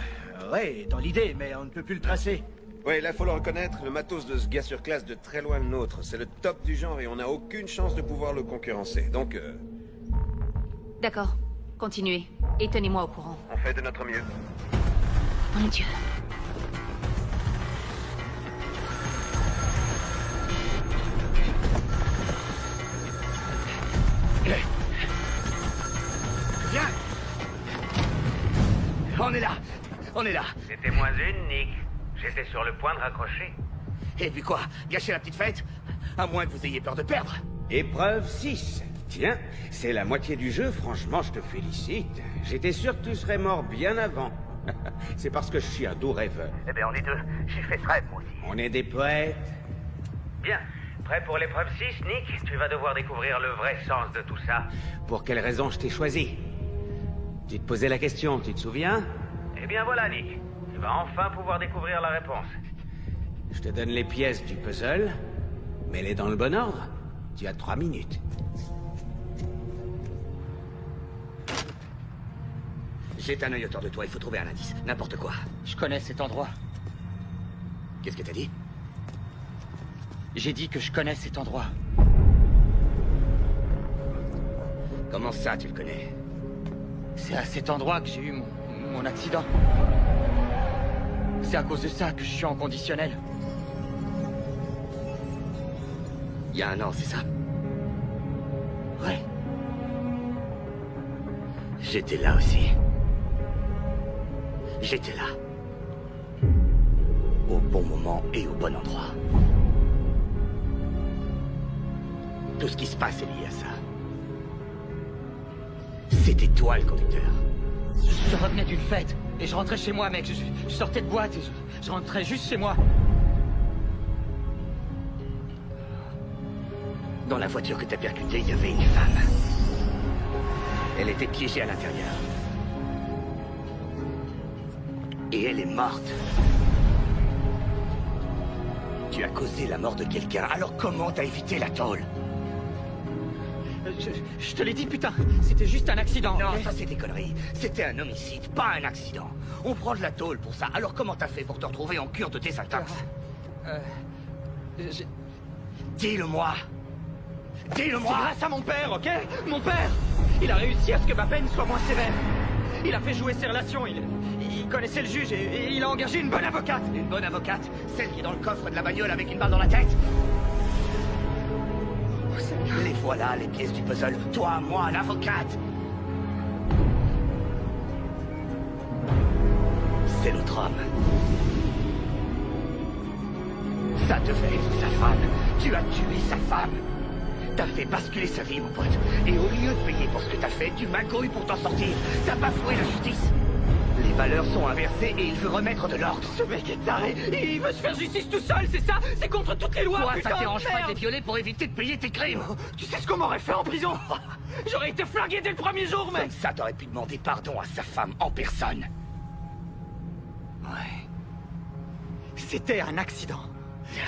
ouais, dans l'idée, mais on ne peut plus le tracer. Ouais, là, faut le reconnaître, le matos de ce gars sur classe de très loin le nôtre. C'est le top du genre et on n'a aucune chance de pouvoir le concurrencer. Donc, D'accord. Continuez. Et tenez-moi au courant. on fait de notre mieux. Mon Dieu. Viens! On est là! On est là! C'était moins une, Nick. J'étais sur le point de raccrocher. Et puis quoi? Gâcher la petite fête? À moins que vous ayez peur de perdre. Épreuve 6. Tiens, c'est la moitié du jeu, franchement, je te félicite. J'étais sûr que tu serais mort bien avant. C'est parce que je suis un doux rêveur. Eh bien, on est deux. J'ai fait ce rêve, moi aussi. On est des poètes. Bien. Prêt pour l'épreuve 6, Nick? Tu vas devoir découvrir le vrai sens de tout ça. Pour quelle raison je t'ai choisi? Tu te posais la question, tu te souviens? Eh bien, voilà, Nick. Tu vas enfin pouvoir découvrir la réponse. Je te donne les pièces du puzzle. Mets-les dans le bon ordre. Tu as 3 minutes. Jette un œil autour de toi, il faut trouver un indice. N'importe quoi. Je connais cet endroit. Qu'est-ce que t'as dit? J'ai dit que je connais cet endroit. Comment ça, tu le connais? C'est à cet endroit que j'ai eu mon accident. C'est à cause de ça que je suis en conditionnel. Il y a 1 an, c'est ça? Ouais. J'étais là aussi. J'étais là. Au bon moment et au bon endroit. Tout ce qui se passe est lié à ça. C'était toi le conducteur. Je revenais d'une fête et je rentrais chez moi, mec. Je sortais de boîte et je rentrais juste chez moi. Dans la voiture que t'as percutée, il y avait une femme. Elle était piégée à l'intérieur. Et elle est morte. Tu as causé la mort de quelqu'un, alors comment t'as évité la tôle? Je te l'ai dit, putain. C'était juste un accident. Non, ok? ça c'est des conneries. C'était un homicide, pas un accident. On prend de la tôle pour ça. Alors comment t'as fait pour te retrouver en cure de désintox? Dis-le-moi. C'est Dis-le-moi. grâce à mon père, ok? Mon père! Il a réussi à ce que ma peine soit moins sévère. Il a fait jouer ses relations, il connaissait le juge et il a engagé une bonne avocate. Une bonne avocate? Celle qui est dans le coffre de la bagnole avec une balle dans la tête? Les voilà, les pièces du puzzle. Toi, moi, l'avocate. C'est notre homme. Ça te fait être sa femme. Tu as tué sa femme. T'as fait basculer sa vie, mon pote. Et au lieu de payer pour ce que t'as fait, tu magouilles pour t'en sortir. T'as bafoué la justice. Les valeurs sont inversées et il veut remettre de l'ordre. Ce mec est taré. Il veut se faire justice tout seul, c'est ça? C'est contre toutes les lois, Toi, putain, ça te dérange pas de merde. les violer pour éviter de payer tes crimes. Tu sais ce qu'on m'aurait fait en prison? J'aurais été flingué dès le premier jour, mec. Comme ça, t'aurais pu demander pardon à sa femme en personne. Ouais. C'était un accident.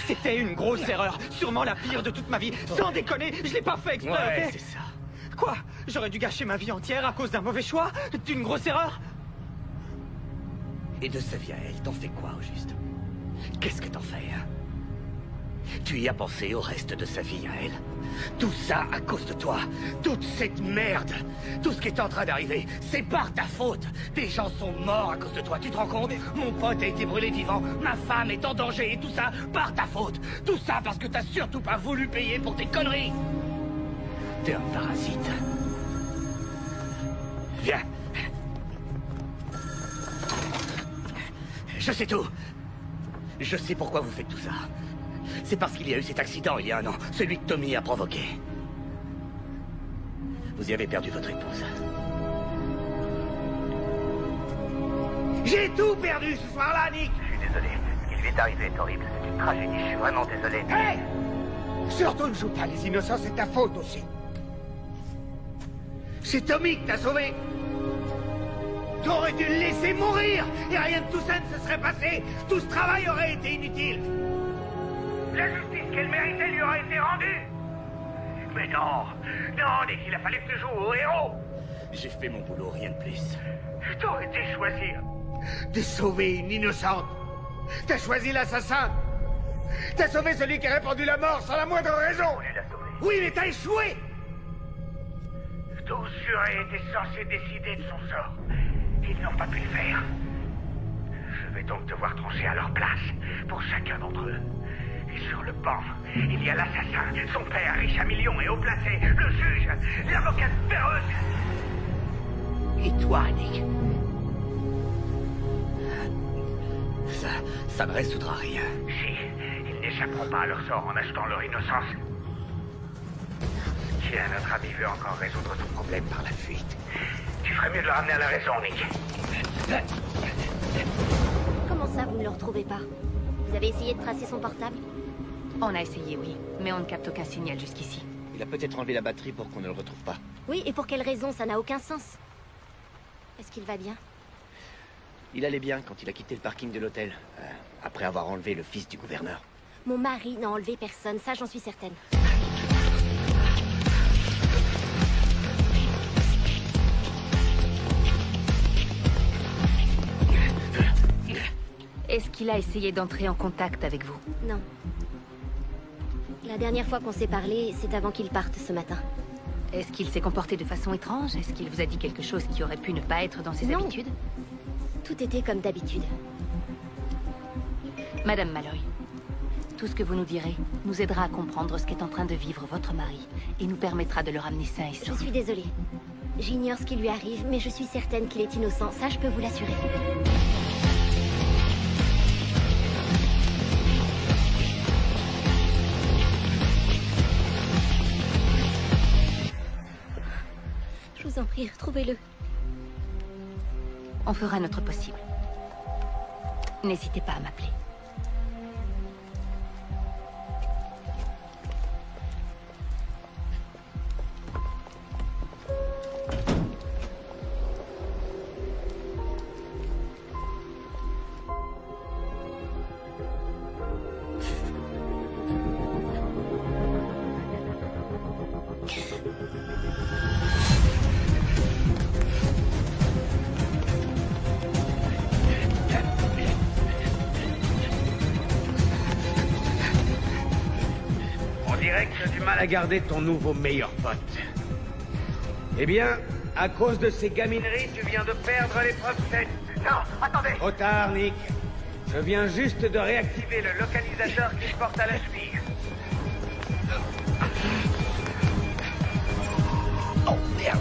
C'était une grosse erreur. Sûrement la pire de toute ma vie. Sans déconner, je l'ai pas fait exprès, Ouais, ok? c'est ça. Quoi? J'aurais dû gâcher ma vie entière à cause d'un mauvais choix? D'une grosse erreur? Et de sa vie à elle, t'en fais quoi, au juste? Qu'est-ce que t'en fais, hein? Tu y as pensé au reste de sa vie à elle? Tout ça à cause de toi. Toute cette merde. Tout ce qui est en train d'arriver, c'est par ta faute. Des gens sont morts à cause de toi, tu te rends compte? Mon pote a été brûlé vivant, ma femme est en danger, et tout ça par ta faute. Tout ça parce que t'as surtout pas voulu payer pour tes conneries. T'es un parasite. Viens. Je sais tout. Je sais pourquoi vous faites tout ça. C'est parce qu'il y a eu cet accident il y a 1 an, celui que Tommy a provoqué. Vous y avez perdu votre épouse. J'ai tout perdu ce soir-là, Nick. Je suis désolé. Ce qui lui est arrivé est horrible. C'est une tragédie. Je suis vraiment désolé. Hé! Surtout ne joue pas les innocents, c'est ta faute aussi. C'est Tommy qui t'a sauvé. T'aurais dû le laisser mourir et rien de tout ça ne se serait passé. Tout ce travail aurait été inutile. La justice qu'elle méritait lui aura été rendue. Mais non, non, Nick, il a fallu que tu joues au héros. J'ai fait mon boulot, rien de plus. T'aurais dû choisir. De sauver une innocente. T'as choisi l'assassin. T'as sauvé celui qui a répandu la mort sans la moindre raison. Tu l'as sauvé. Oui, mais t'as échoué. Tous jurés étaient censés décider de son sort. Ils n'ont pas pu le faire. Je vais donc devoir trancher à leur place, pour chacun d'entre eux. Et sur le banc, il y a l'assassin, son père riche à millions et haut placé, le juge, l'avocate féroce. Et toi, Nick? Ça ne résoudra rien. Si, ils n'échapperont pas à leur sort en achetant leur innocence. Tiens, notre ami veut encore résoudre ton problème par la fuite. Tu ferais mieux de le ramener à la raison, Nick. Comment ça, vous ne le retrouvez pas? Vous avez essayé de tracer son portable? On a essayé, oui, mais on ne capte aucun signal jusqu'ici. Il a peut-être enlevé la batterie pour qu'on ne le retrouve pas. Oui, et pour quelle raison? Ça n'a aucun sens. Est-ce qu'il va bien? Il allait bien quand il a quitté le parking de l'hôtel, après avoir enlevé le fils du gouverneur. Mon mari n'a enlevé personne, ça j'en suis certaine. Est-ce qu'il a essayé d'entrer en contact avec vous? Non. La dernière fois qu'on s'est parlé, c'est avant qu'il parte ce matin. Est-ce qu'il s'est comporté de façon étrange? Est-ce qu'il vous a dit quelque chose qui aurait pu ne pas être dans ses Non. habitudes? Tout était comme d'habitude. Madame Malloy, tout ce que vous nous direz nous aidera à comprendre ce qu'est en train de vivre votre mari et nous permettra de le ramener sain et Je sauf. suis désolée. J'ignore ce qui lui arrive, mais je suis certaine qu'il est innocent, ça je peux vous l'assurer. Je vous en prie, retrouvez-le. On fera notre possible. N'hésitez pas à m'appeler. On dirait que tu as du mal À garder ton nouveau meilleur pote. Eh bien, à cause de ces gamineries, tu viens de perdre l'épreuve 7. Non, attendez. trop tard, Nick. Je viens juste de réactiver. Activez le localisateur qu'il porte à la cheville. Oh, merde.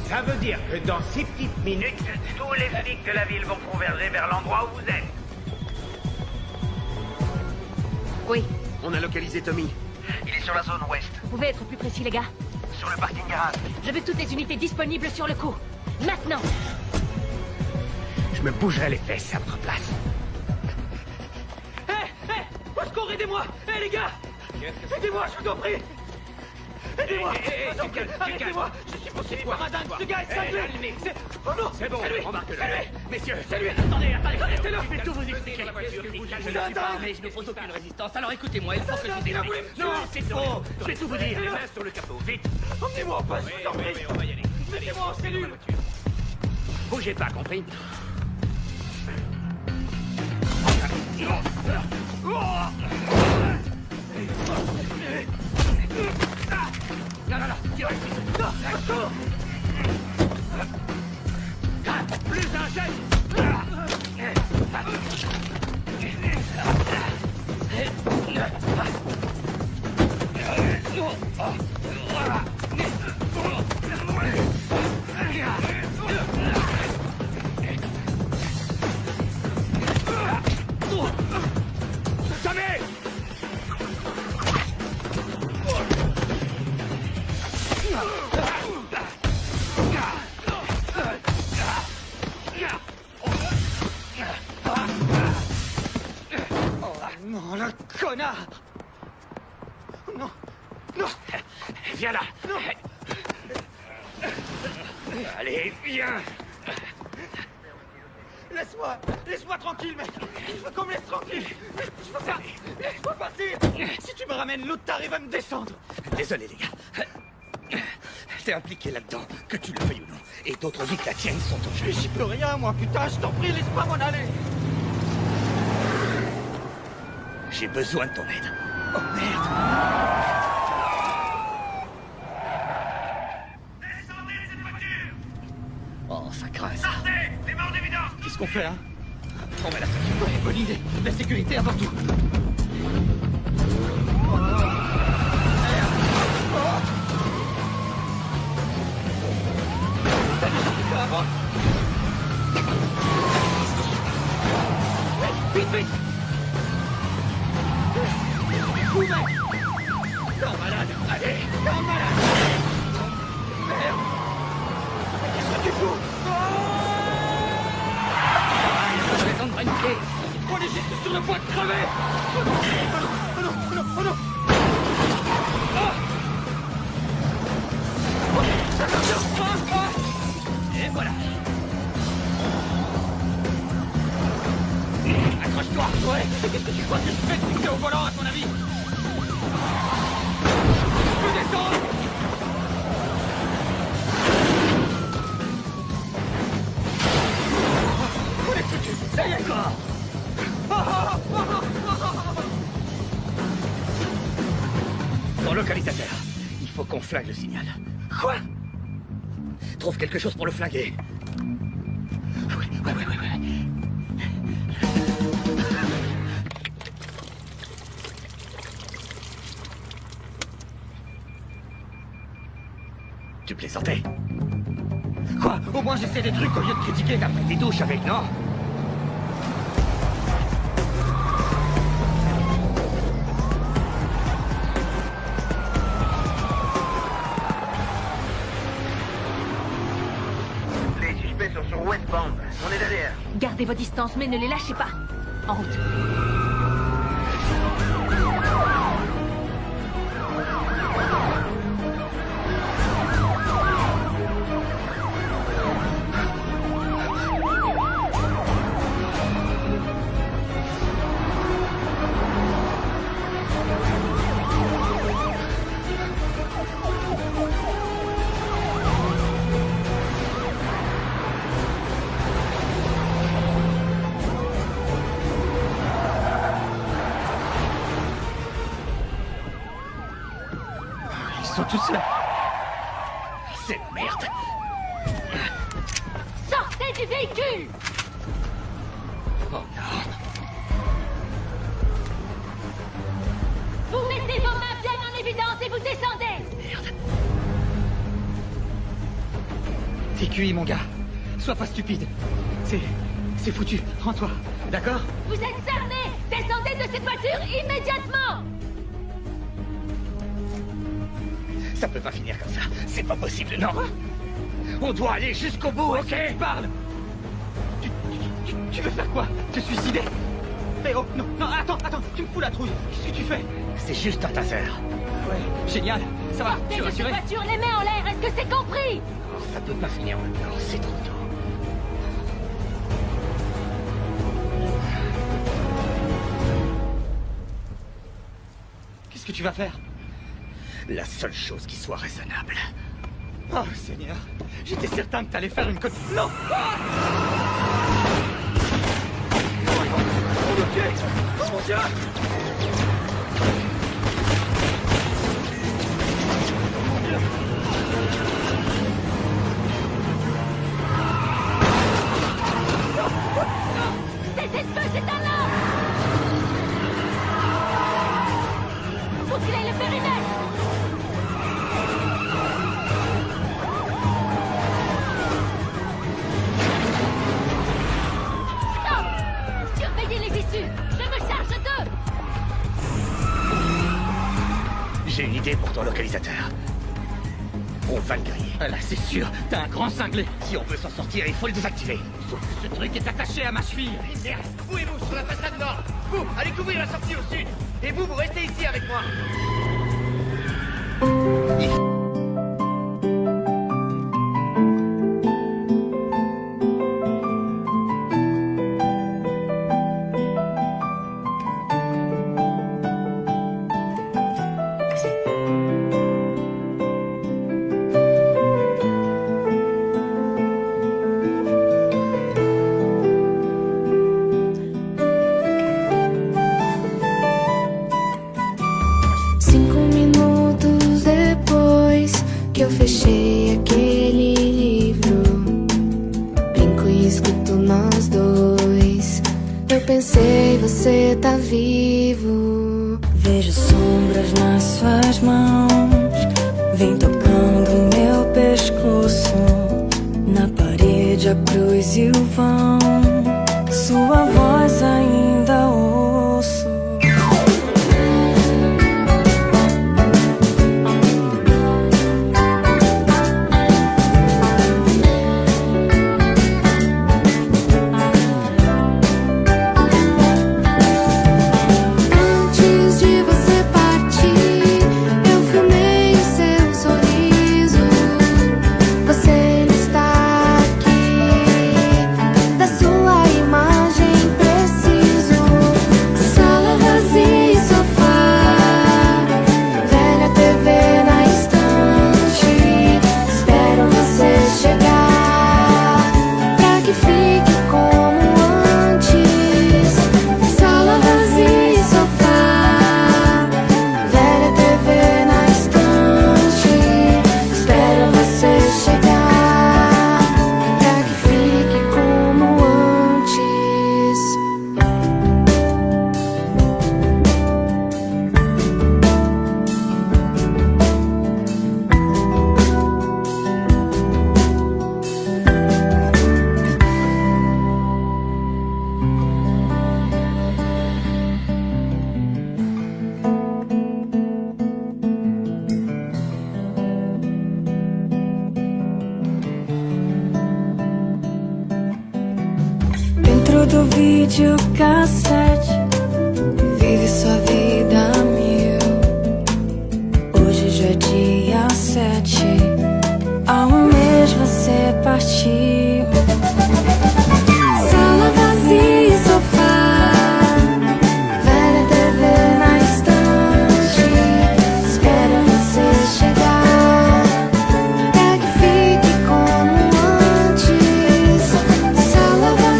Ça veut dire que dans 6 petites minutes... Tous les flics de la ville vont converger vers l'endroit où vous êtes. Oui, On a localisé Tommy. Il est sur la zone ouest, vous pouvez être plus précis, les gars? sur le parking garage. Je veux toutes les unités disponibles sur le coup. Maintenant! Je me bougerai les fesses à votre place. Au secours, aidez-moi! Les gars! Aidez-moi, je vous en prie! Aidez-moi! Arrêtez-moi! Je suis poursuivi par un dingue! Ce gars est cinglé! Oh non! C'est bon, C'est lui! embarque-le. C'est lui! Messieurs, C'est lui! Attendez, arrêtez-le! je vais tout vous expliquer. Je ne suis pas armé, je n'oppose aucune résistance. Alors écoutez-moi, il faut que je vous dise. Non, c'est faux. Je vais tout vous dire. Les mains sur le capot, vite. Emmenez-moi en poste, je vous en prie! On va y aller. Mettez-moi en cellule! Bougez pas, compris? Non, non, non, tirez. Non, d'accord. Plus un jet. Tommy! Non, le connard! Non! Non! Viens là. Allez, viens. Laisse-moi tranquille, mec. Il faut qu'on me laisse tranquille. Je peux pas. Laisse-moi partir. Si tu me ramènes, l'autre t'arrive à me descendre. Désolé, les gars. T'es impliqué là-dedans, que tu le veuilles ou non. Et d'autres vies que la tienne sont en jeu. J'y peux rien, moi, putain, je t'en prie, laisse-moi m'en aller. J'ai besoin de ton aide. Oh merde. Descendez de cette voiture. Oh, ça craint ça. Sortez. Les morts d'évidence. Qu'est-ce qu'on fait, hein? On va la sortir. Ouais, bonne idée. La sécurité avant tout. Vite, vite! Fou, mec! T'es un malade! Allez! T'es un malade! Merde! Qu'est-ce que tu fous? Pas de raison de paniquer. On est juste sur le point de crever! Oh non! Oh non! Oh non! Oh non! Et voilà. Accroche-toi. Ouais, qu'est-ce que tu crois que je fais de fixer au volant, à ton avis? Je peux descendre? On est foutus, ça y est! Ton localisateur. Il faut qu'on flingue le signal. Quoi? Trouve quelque chose pour le flinguer. Ouais. Tu plaisantais? Quoi? Au moins j'essaie des trucs au lieu de critiquer T'as pris des douches avec, non? Les suspects sont sur Westbound. On est derrière. Gardez vos distances, mais ne les lâchez pas. En route. Ils sont tous là. C'est merde. Sortez du véhicule! Oh non. Vous mettez vos mains bien en évidence et vous descendez! Merde. T'es cuit, mon gars. Sois pas stupide. C'est foutu. Rends-toi. D'accord? Vous êtes cernés! Descendez de cette voiture immédiatement! Ça peut pas finir comme ça. C'est pas possible, non. On doit aller jusqu'au bout, ok? Tu parles. Tu veux faire quoi? Te suicider? Eh oh, non, attends, tu me fous la trouille. Qu'est-ce que tu fais? C'est juste un taser. Ouais, génial. Ça va, je Sortez suis de cette rassuré. voiture, les mains en l'air, est-ce que c'est compris? Ça peut pas finir maintenant, c'est trop tôt. Qu'est-ce que tu vas faire? La seule chose qui soit raisonnable. Oh, Seigneur. J'étais certain que t'allais faire une côte... Non! Ah! Oh mon Dieu! Oh mon Dieu! Cessez de feu, c'est un homme! Faut qu'il aille le périmètre! Stop! Surveillez les issues! Je me charge d'eux! J'ai une idée pour ton localisateur. On va le griller. Ah là, c'est sûr, t'as un grand cinglé. Si on veut s'en sortir, il faut le désactiver. Sauf que ce truc est attaché à ma cheville. Merde. Vous et vous sur la façade nord. Vous, allez couvrir la sortie au sud. Et vous restez ici avec moi. fechei aquele livro, brinco e escuto nós dois. Eu pensei, você tá vivo. Vejo sombras nas suas mãos, vem tocando meu pescoço. Na parede a cruz e o vão, sua voz ainda ouço. Do videocassete, vive sua vida a mil. Hoje já é dia 7, há um mês você partiu. Sala vazia e sofá, velha TV na estante, espera você chegar, pra que fique como antes. Sala vazia.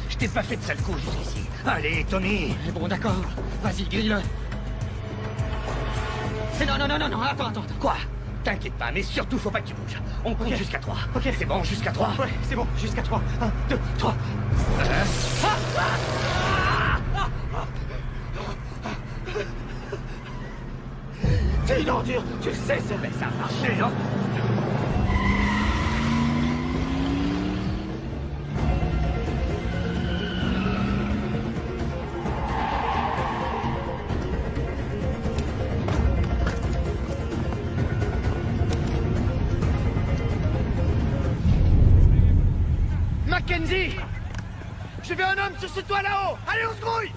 Je t'ai pas fait de sale coup jusqu'ici. Allez, Tommy. Bon, d'accord. Vas-y, grille-le. Non, attends. Quoi? T'inquiète pas, mais surtout, faut pas que tu bouges. On compte jusqu'à 3. Ok. C'est bon, jusqu'à 3. Ouais, c'est bon, jusqu'à 3. 1, 2, 3. C'est une ordure, tu le sais, mais ça a marché, hein? Mackenzie! J'ai vu un homme sur ce toit là-haut! Allez, on se grouille!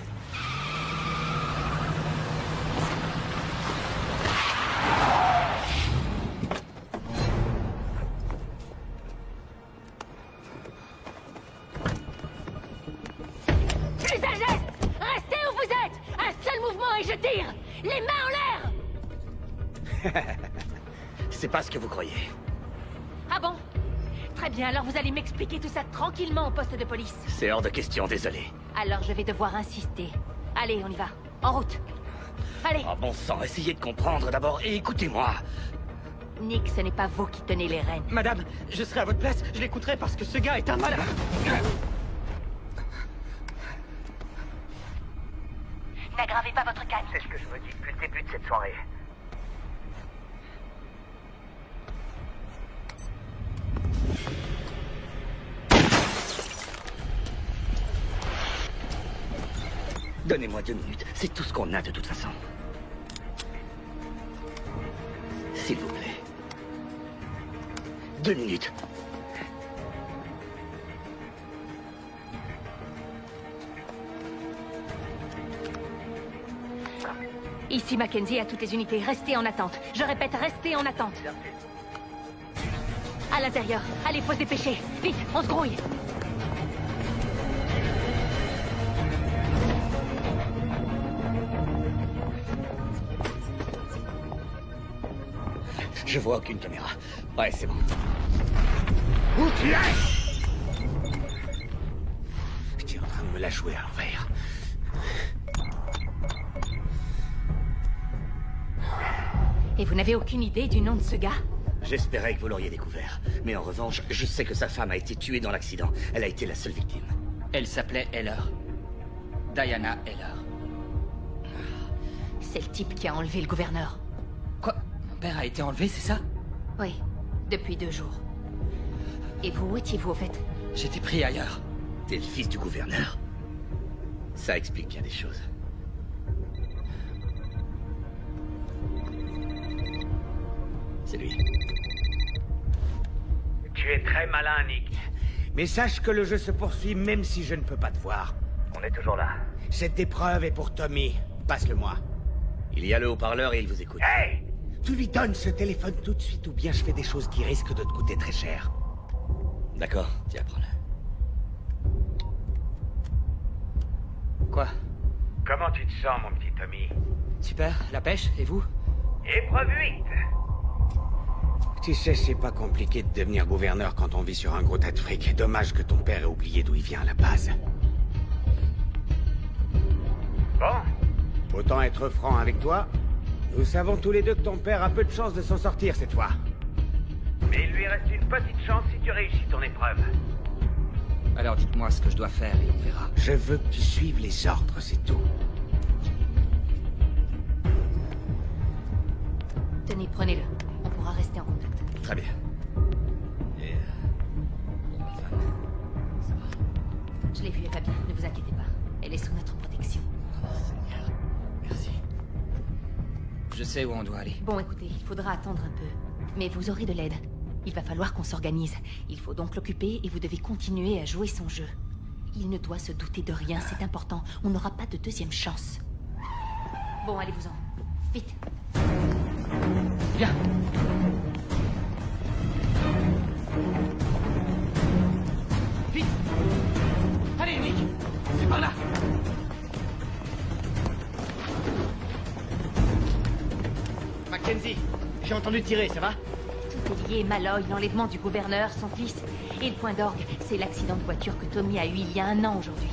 Plus un geste! Restez où vous êtes! Un seul mouvement et je tire! Les mains en l'air! C'est pas ce que vous croyez. Ah bon? Très bien, alors vous allez m'expliquer tout ça tranquillement au poste de police. C'est hors de question, désolé. Alors je vais devoir insister. Allez, on y va. En route. Allez. Oh bon sang, essayez de comprendre d'abord et écoutez-moi. Nick, ce n'est pas vous qui tenez les rênes. Madame, je serai à votre place, je l'écouterai parce que ce gars est un malade. N'aggravez pas votre calme. C'est ce que je me dis depuis le début de cette soirée. Donnez-moi 2 minutes, c'est tout ce qu'on a de toute façon. S'il vous plaît. 2 minutes. Ici Mackenzie à toutes les unités, restez en attente. Je répète, restez en attente. À l'intérieur. Allez, faut se dépêcher. Vite, on se grouille. Je vois aucune caméra. Ouais, c'est bon. Où tu es? Tu es en train de me la jouer à l'envers. Et vous n'avez aucune idée du nom de ce gars? J'espérais que vous l'auriez découvert. Mais en revanche, je sais que sa femme a été tuée dans l'accident. Elle a été la seule victime. Elle s'appelait Heller. Diana Heller. C'est le type qui a enlevé le gouverneur. Quoi? Mon père a été enlevé, c'est ça? Oui, depuis 2 jours. Et vous, où étiez-vous au fait? J'étais pris ailleurs. T'es le fils du gouverneur? Ça explique bien des choses. C'est lui. Tu es très malin, Nick. Mais sache que le jeu se poursuit même si je ne peux pas te voir. On est toujours là. Cette épreuve est pour Tommy. Passe-le-moi. Il y a le haut-parleur et il vous écoute. Hey! Tu lui donnes ce téléphone tout de suite ou bien je fais des choses qui risquent de te coûter très cher. D'accord, tiens, prends-le. Quoi? Comment tu te sens, mon petit Tommy? Super, la pêche, et vous? Épreuve 8. Tu sais, c'est pas compliqué de devenir gouverneur quand on vit sur un gros tas de fric. Dommage que ton père ait oublié d'où il vient à la base. Bon. Autant être franc avec toi. Nous savons tous les deux que ton père a peu de chances de s'en sortir cette fois. Mais il lui reste une petite chance si tu réussis ton épreuve. Alors dites-moi ce que je dois faire et on verra. Je veux que tu suives les ordres, c'est tout. Tenez, prenez-le. On pourra rester en contact. Très bien. Et... ça va? Je l'ai vue, elle va bien, ne vous inquiétez pas. Elle est sous notre protection. Oh, Seigneur. Merci. Je sais où on doit aller. Bon, écoutez, il faudra attendre un peu. Mais vous aurez de l'aide. Il va falloir qu'on s'organise. Il faut donc l'occuper et vous devez continuer à jouer son jeu. Il ne doit se douter de rien, c'est important. On n'aura pas de deuxième chance. Bon, allez-vous-en. Vite. Viens. Vite. Allez, Nick. C'est par là. Mackenzie, j'ai entendu tirer, ça va? Tout est lié, Malloy, l'enlèvement du gouverneur, son fils. Et le point d'orgue, c'est l'accident de voiture que Tommy a eu il y a 1 an aujourd'hui.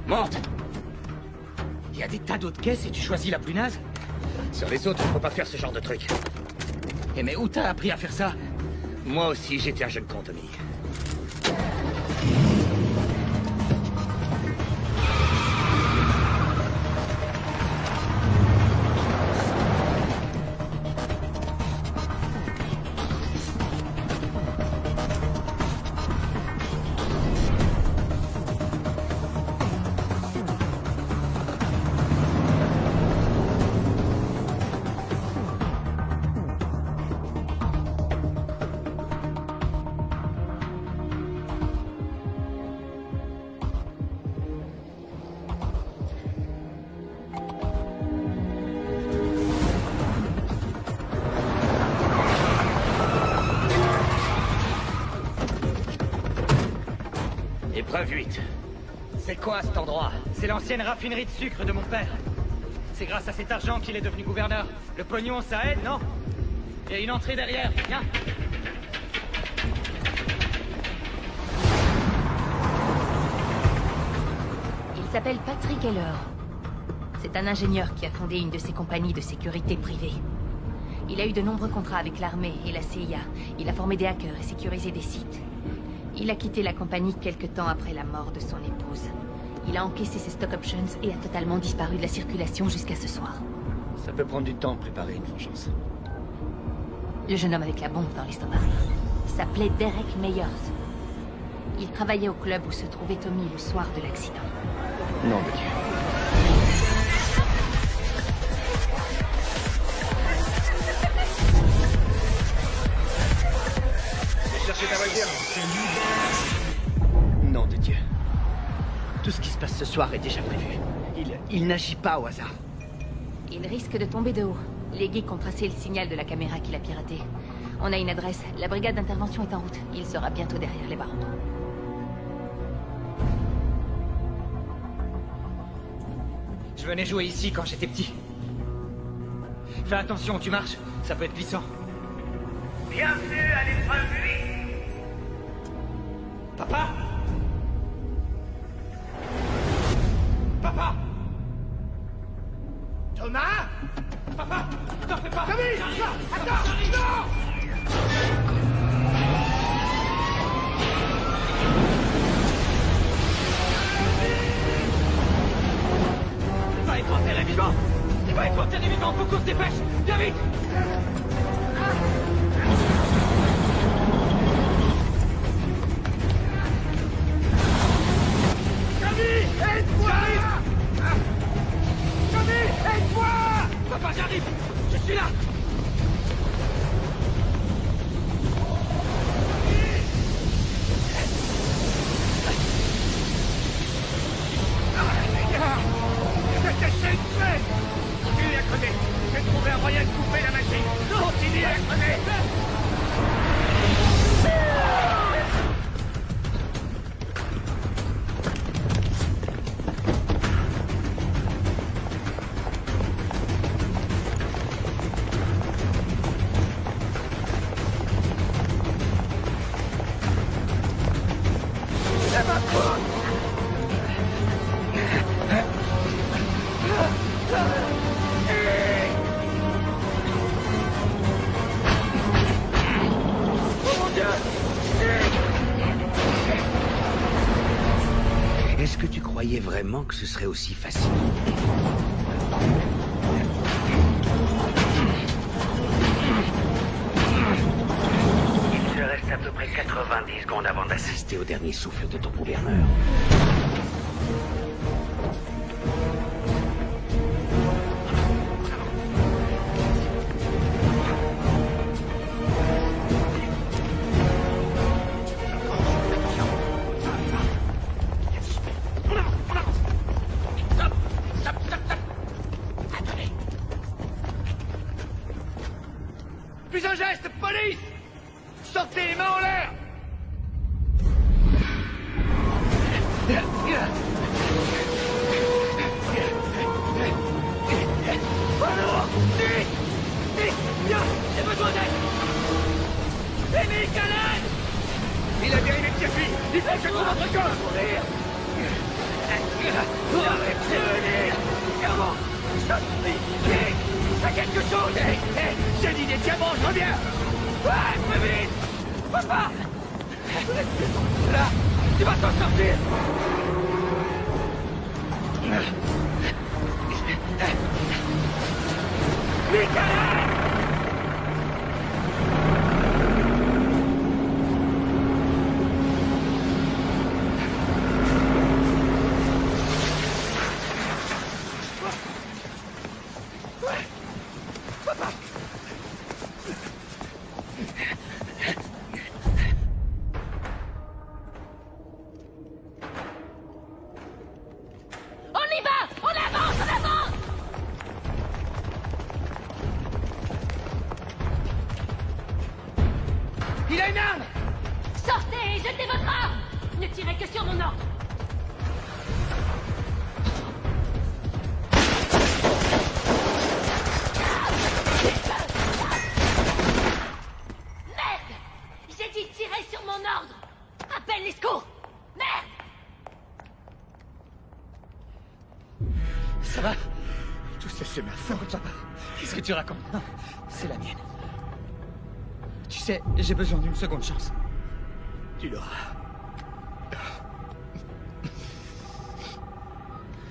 Monte. Il y a des tas d'autres caisses et tu choisis la plus naze? Sur les autres, on peut pas faire ce genre de truc. Eh mais où t'as appris à faire ça? Moi aussi, j'étais un jeune con, Tommy. Épreuve 8. C'est quoi cet endroit? C'est l'ancienne raffinerie de sucre de mon père. C'est grâce à cet argent qu'il est devenu gouverneur. Le pognon, ça aide, non? Il y a une entrée derrière, viens. Il s'appelle Patrick Heller. C'est un ingénieur qui a fondé une de ses compagnies de sécurité privée. Il a eu de nombreux contrats avec l'armée et la CIA. Il a formé des hackers et sécurisé des sites. Il a quitté la compagnie quelque temps après la mort de son épouse. Il a encaissé ses stock options et a totalement disparu de la circulation jusqu'à ce soir. Ça peut prendre du temps de préparer une vengeance. Le jeune homme avec la bombe dans l'estomac s'appelait Derek Meyers. Il travaillait au club où se trouvait Tommy le soir de l'accident. Nom de Dieu. J'ai cherché ta voiture. Nom de Dieu. Tout ce qui se passe ce soir est déjà prévu. Il n'agit pas au hasard. Il risque de tomber de haut. Les geeks ont tracé le signal de la caméra qu'il a piraté. On a une adresse. La brigade d'intervention est en route. Il sera bientôt derrière les barreaux. Je venais jouer ici quand j'étais petit. Fais attention, tu marches. Ça peut être glissant. Bienvenue à l'épreuve 8. Papa? Papa? Thomas? Papa? T'en fais pas! Tommy! Non! Attends! Non! Il va être enterré vivant! Il va être enterré vivant! Faut qu'on se dépêche! Viens vite! Tommy! Aide-moi! Tommy! Aide-moi! Papa, j'arrive! Je suis là! Qu'est-ce que tu fais? Continue à crever! J'ai trouvé un moyen de couper la machine! Continue à crever! C'est ma faute! Est-ce que tu croyais vraiment que ce serait aussi facile? Il te reste à peu près 90 secondes avant d'assister. C'était au dernier souffle de ton gouverneur. Plus un geste, police! Sortez les mains en l'air! Alors! Nick! Nick! Viens! J'ai besoin d'aide! Amy, Calais! Il a dérivé de circuit! Il faut que je trouve autre chose! Mourir! Arrêtez de venir! Comment? Je t'en supplie! Nick! Fais quelque chose! Hé, hé! J'ai dit des diamants, je reviens! Ouais, plus vite! Papa! Là! Tu vas t'en sortir! Michael! On y va! On avance! On avance! Il a une arme! Sortez et jetez votre arme! Ne tirez que sur mon ordre! Merde! J'ai dit tirer sur mon ordre! Appelle les secours! Merde! Ça va? Tout ça, c'est ma faute, papa. Qu'est-ce que tu racontes? Non, c'est la mienne. Tu sais, j'ai besoin d'une seconde chance. Tu l'auras.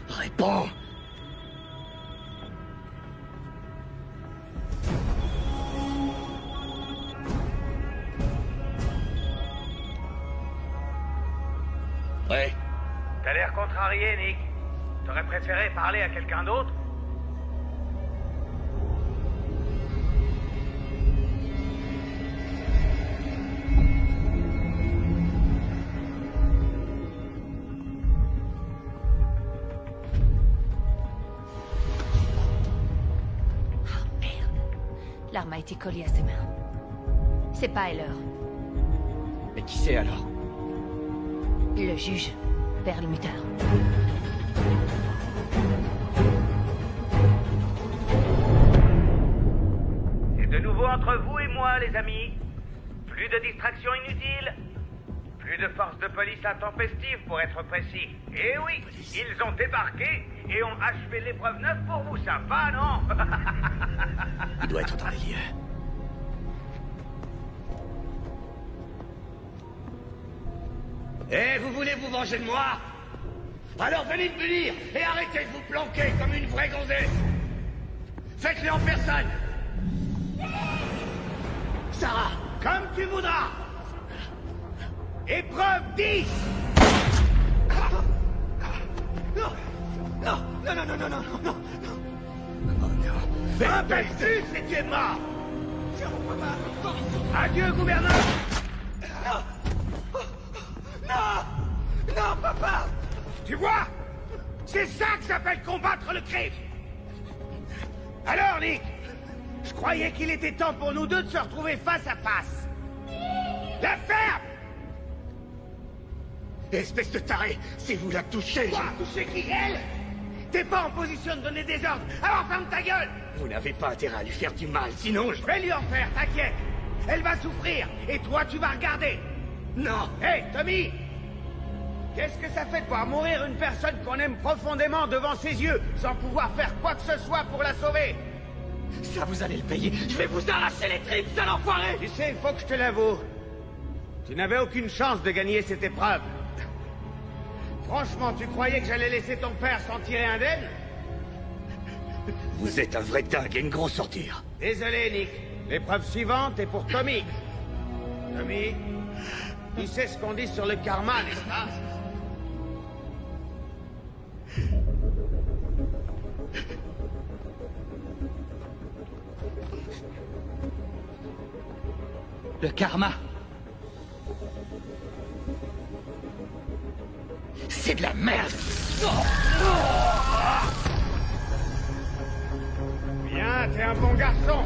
Réponds! Ouais. T'as l'air contrarié, Nick. T'aurais préféré parler à quelqu'un d'autre? L'arme a été collée à ses mains. C'est pas Heller. Mais qui c'est alors? Le juge, Perlmutter. C'est de nouveau entre vous et moi, les amis. Plus de distractions inutiles. Plus de forces de police intempestives, pour être précis. Et oui, ils ont débarqué et ont achevé l'épreuve 9 pour vous. Sympa, non? Il doit être dans les lieux. Eh, vous voulez vous venger de moi? Alors venez me punir et arrêtez de vous planquer comme une vraie gonzesse. Faites-le en personne. Sarah, comme tu voudras. Épreuve 10. Non, non, non, non, non, non, non, non, non. Impulsus et tu es mort. Adieu, gouverneur. Non, non, non, papa. Tu vois? C'est ça que s'appelle combattre le crime. Alors, Nick, je croyais qu'il était temps pour nous deux de se retrouver face à face. La ferme! Espèce de taré, si vous la touchez... Quoi? Toucher qui? Elle? T'es pas en position de donner des ordres, alors ferme ta gueule! Vous n'avez pas intérêt à lui faire du mal, sinon je vais lui en faire, t'inquiète! Elle va souffrir, et toi tu vas regarder! Non! Hé, Tommy! Qu'est-ce que ça fait de voir mourir une personne qu'on aime profondément devant ses yeux, sans pouvoir faire quoi que ce soit pour la sauver? Ça, vous allez le payer! Je vais vous arracher les tripes, sale enfoiré! Tu sais, il faut que je te l'avoue. Tu n'avais aucune chance de gagner cette épreuve. Franchement, tu croyais que j'allais laisser ton père s'en tirer indemne? Vous êtes un vrai dingue et une grosse sortir. Désolé, Nick. L'épreuve suivante est pour Tommy. Tommy, tu sais ce qu'on dit sur le karma, n'est-ce pas? Le karma. C'est de la merde. Bien, t'es un bon garçon.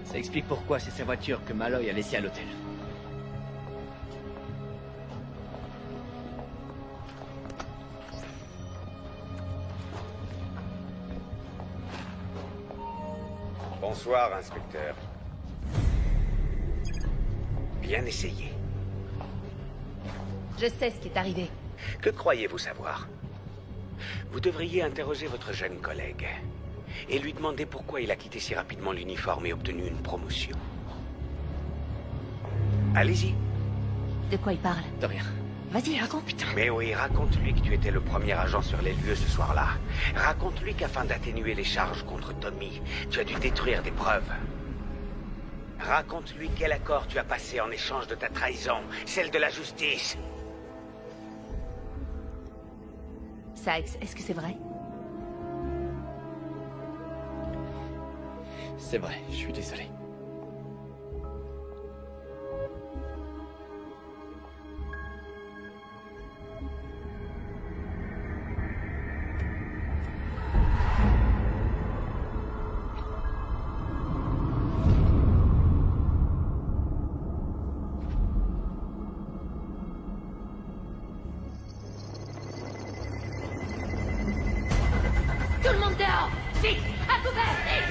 Ça explique pourquoi c'est sa voiture que Malloy a laissée à l'hôtel. Bonsoir, inspecteur. Bien essayé. Je sais ce qui est arrivé. Que croyez-vous savoir? Vous devriez interroger votre jeune collègue et lui demander pourquoi il a quitté si rapidement l'uniforme et obtenu une promotion. Allez-y. De quoi il parle? De rien. Vas-y, raconte. Putain. Mais oui, raconte-lui que tu étais le premier agent sur les lieux ce soir-là. Raconte-lui qu'afin d'atténuer les charges contre Tommy, tu as dû détruire des preuves. Raconte-lui quel accord tu as passé en échange de ta trahison, celle de la justice. Sykes, est-ce que c'est vrai? C'est vrai, je suis désolé. Tout le monde dehors! Vite! À couvert! Vite!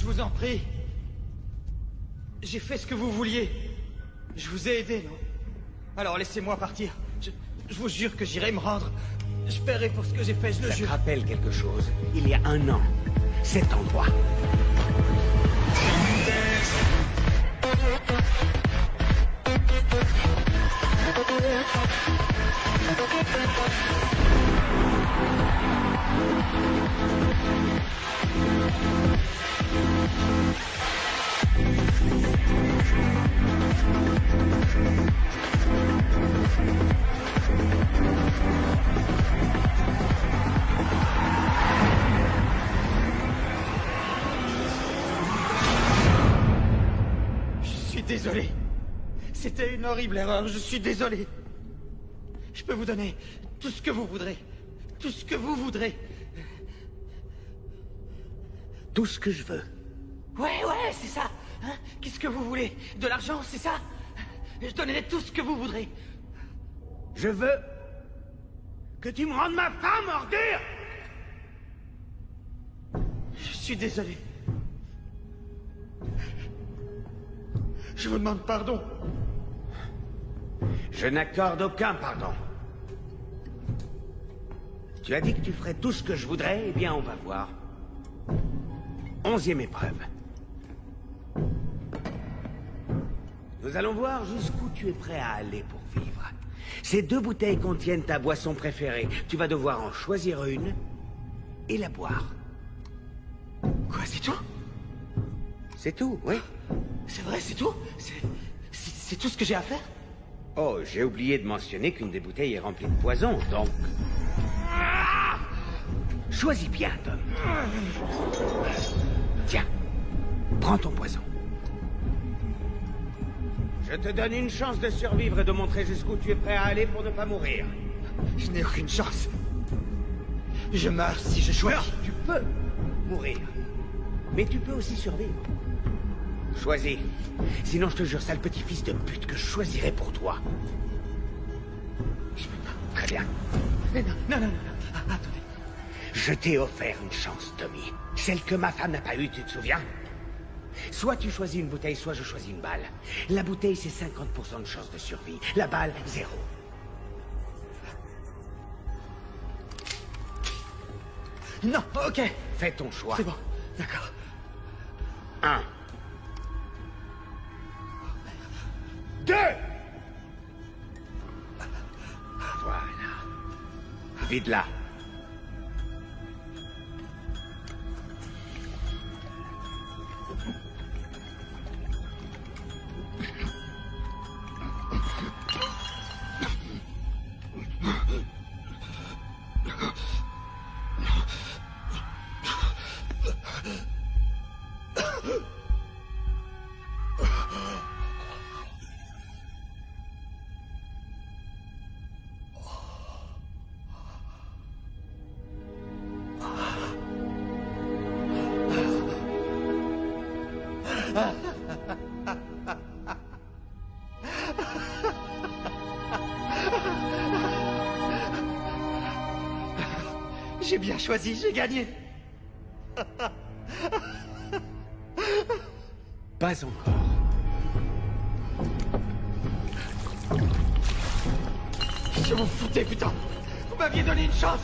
Je vous en prie. J'ai fait ce que vous vouliez. Je vous ai aidé, non? Alors laissez-moi partir. Je vous jure que j'irai me rendre. Je paierai pour ce que j'ai fait, je le jure. Ça te rappelle quelque chose? Il y a 1 an, cet endroit. Désolé. C'était une horrible erreur, je suis désolé. Je peux vous donner tout ce que vous voudrez. Tout ce que vous voudrez. Tout ce que je veux. Ouais, c'est ça. Hein? Qu'est-ce que vous voulez? De l'argent, c'est ça? Je donnerai tout ce que vous voudrez. Je veux que tu me rendes ma femme, ordure! Je suis désolé. Je vous demande pardon. Je n'accorde aucun pardon. Tu as dit que tu ferais tout ce que je voudrais, eh bien on va voir. 11e épreuve. Nous allons voir jusqu'où tu es prêt à aller pour vivre. Ces 2 bouteilles contiennent ta boisson préférée. Tu vas devoir en choisir une et la boire. Quoi, c'est tout? C'est tout, oui. C'est vrai, c'est tout? C'est tout ce que j'ai à faire? Oh, j'ai oublié de mentionner qu'une des bouteilles est remplie de poison, donc... Choisis bien, Tom. Tiens, prends ton poison. Je te donne une chance de survivre et de montrer jusqu'où tu es prêt à aller pour ne pas mourir. Je n'ai aucune chance. Je meurs si je choisis. Non, tu peux mourir. Mais tu peux aussi survivre. Choisis. Sinon, je te jure, sale petit-fils de pute, que je choisirai pour toi. Je peux pas. Très bien. Mais non. Attendez. Je t'ai offert une chance, Tommy. Celle que ma femme n'a pas eue, tu te souviens? Soit tu choisis une bouteille, soit je choisis une balle. La bouteille, c'est 50% de chance de survie. La balle, 0. Non, ok. Fais ton choix. C'est bon, d'accord. 1. 2. Voilà. Vide-la. J'ai bien choisi, j'ai gagné. Pas encore. Je vous foutez, putain. Vous m'aviez donné une chance.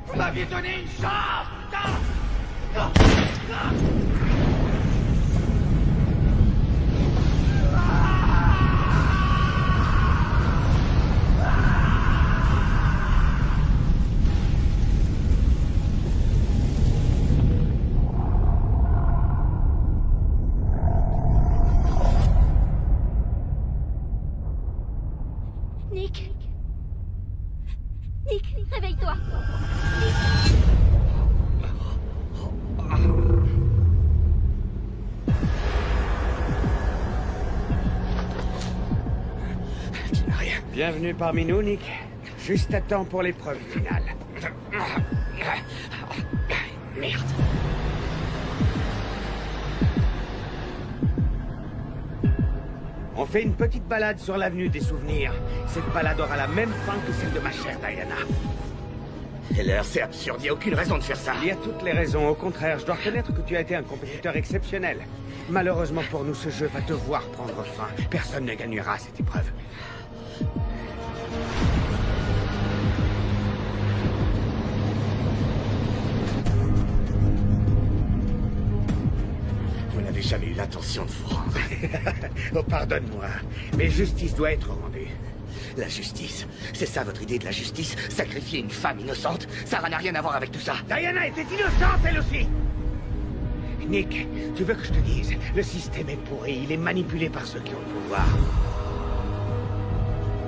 Vous m'aviez donné une chance, putain. Nick, réveille-toi. Tu n'as rien. Bienvenue parmi nous, Nick. Juste à temps pour l'épreuve finale. Merde. On fait une petite balade sur l'avenue des souvenirs. Cette balade aura la même fin que celle de ma chère Diana. Heller, c'est absurde, il n'y a aucune raison de faire ça. Il y a toutes les raisons. Au contraire, je dois reconnaître que tu as été un compétiteur exceptionnel. Malheureusement pour nous, ce jeu va devoir prendre fin. Personne ne gagnera cette épreuve. Vous n'avez jamais eu l'intention de vous rendre. Oh, pardonne-moi, mais justice doit être rendue. La justice, c'est ça votre idée de la justice? Sacrifier une femme innocente? Sarah n'a rien à voir avec tout ça. Diana était innocente, elle aussi. Nick, tu veux que je te dise? Le système est pourri, il est manipulé par ceux qui ont le pouvoir.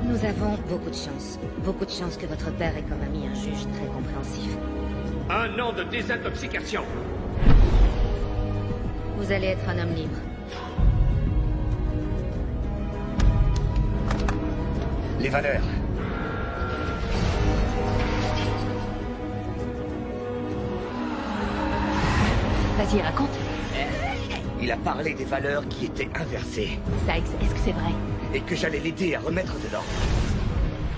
Nous avons beaucoup de chance. Beaucoup de chance que votre père ait comme ami un juge très compréhensif. 1 an de désintoxication. Vous allez être un homme libre. Les valeurs. Vas-y, raconte. Il a parlé des valeurs qui étaient inversées. Sykes, est-ce que c'est vrai? Et que j'allais l'aider à remettre de l'ordre.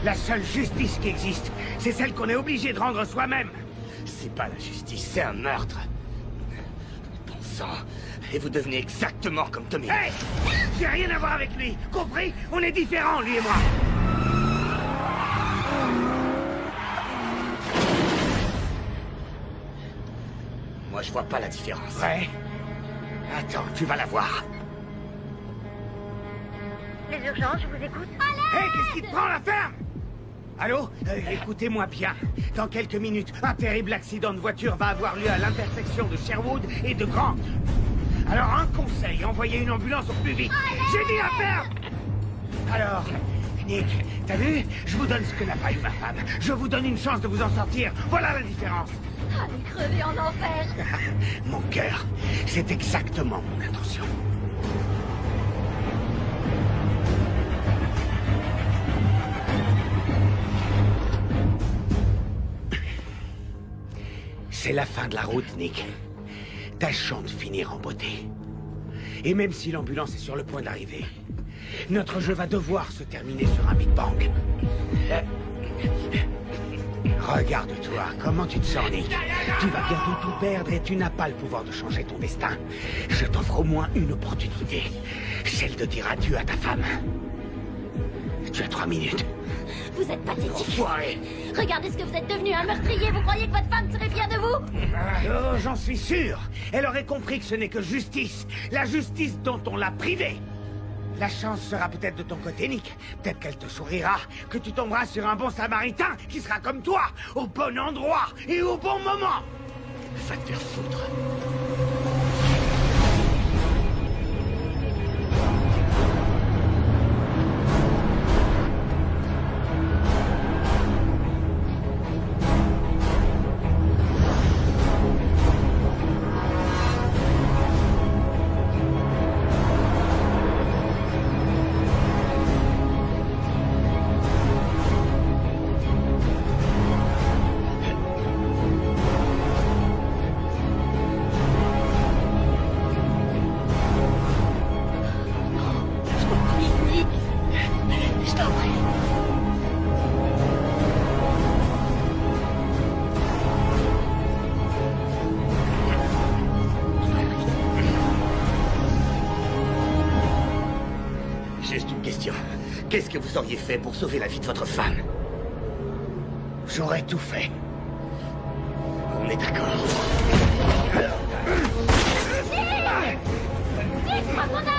La seule justice qui existe, c'est celle qu'on est obligé de rendre soi-même. C'est pas la justice, c'est un meurtre. Bon sang. Et vous devenez exactement comme Tommy. Hé! J'ai rien à voir avec lui, compris? On est différents, lui et moi. Moi, je vois pas la différence. Ouais? Attends, tu vas la voir. Les urgences, je vous écoute. Hé, qu'est-ce qui te prend, la ferme? Allô? Écoutez-moi bien. Dans quelques minutes, un terrible accident de voiture va avoir lieu à l'intersection de Sherwood et de Grant. Alors, un conseil, envoyez une ambulance au plus vite. J'ai dit la ferme! Alors, Nick, t'as vu? Je vous donne ce que n'a pas eu ma femme. Je vous donne une chance de vous en sortir. Voilà la différence. Allez crever en enfer. Mon cœur, c'est exactement mon intention. C'est la fin de la route, Nick. Tâchons de finir en beauté. Et même si l'ambulance est sur le point d'arriver, notre jeu va devoir se terminer sur un Big Bang. Regarde-toi, comment tu te sens, Nick? Tu vas bientôt tout perdre et tu n'as pas le pouvoir de changer ton destin. Je t'offre au moins une opportunité. Celle de dire adieu à ta femme. Tu as 3 minutes. Vous êtes pathétique. Enfoiré. Regardez ce que vous êtes devenu, un meurtrier. Vous croyez que votre femme serait fière de vous? Oh, j'en suis sûr. Elle aurait compris que ce n'est que justice. La justice dont on l'a privée. La chance sera peut-être de ton côté, Nick. Peut-être qu'elle te sourira, que tu tomberas sur un bon samaritain qui sera comme toi, au bon endroit et au bon moment. Va te faire foutre. Qu'est-ce que vous auriez fait pour sauver la vie de votre femme? J'aurais tout fait. On est d'accord. Dites-moi son âge!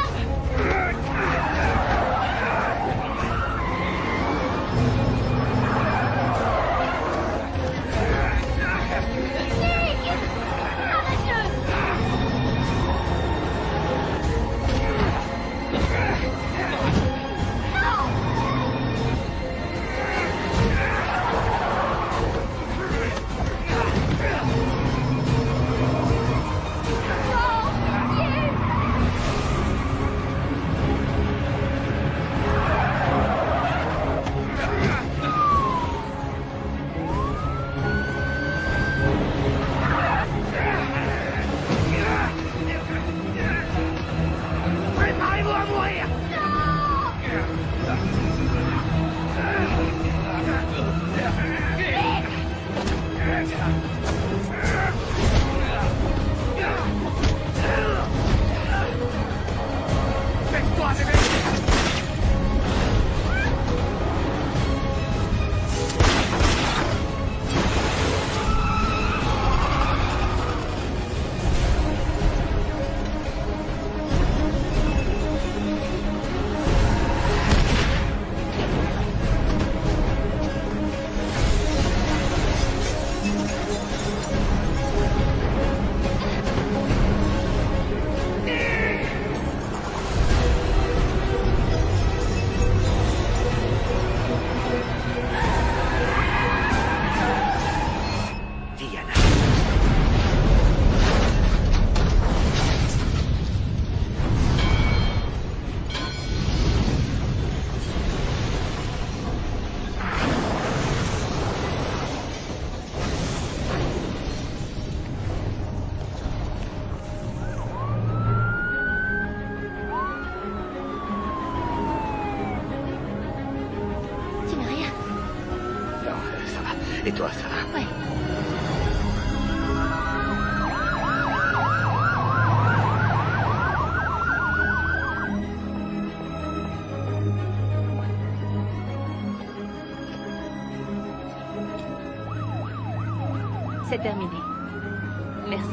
Et toi, ça va? Ouais. C'est terminé. Merci.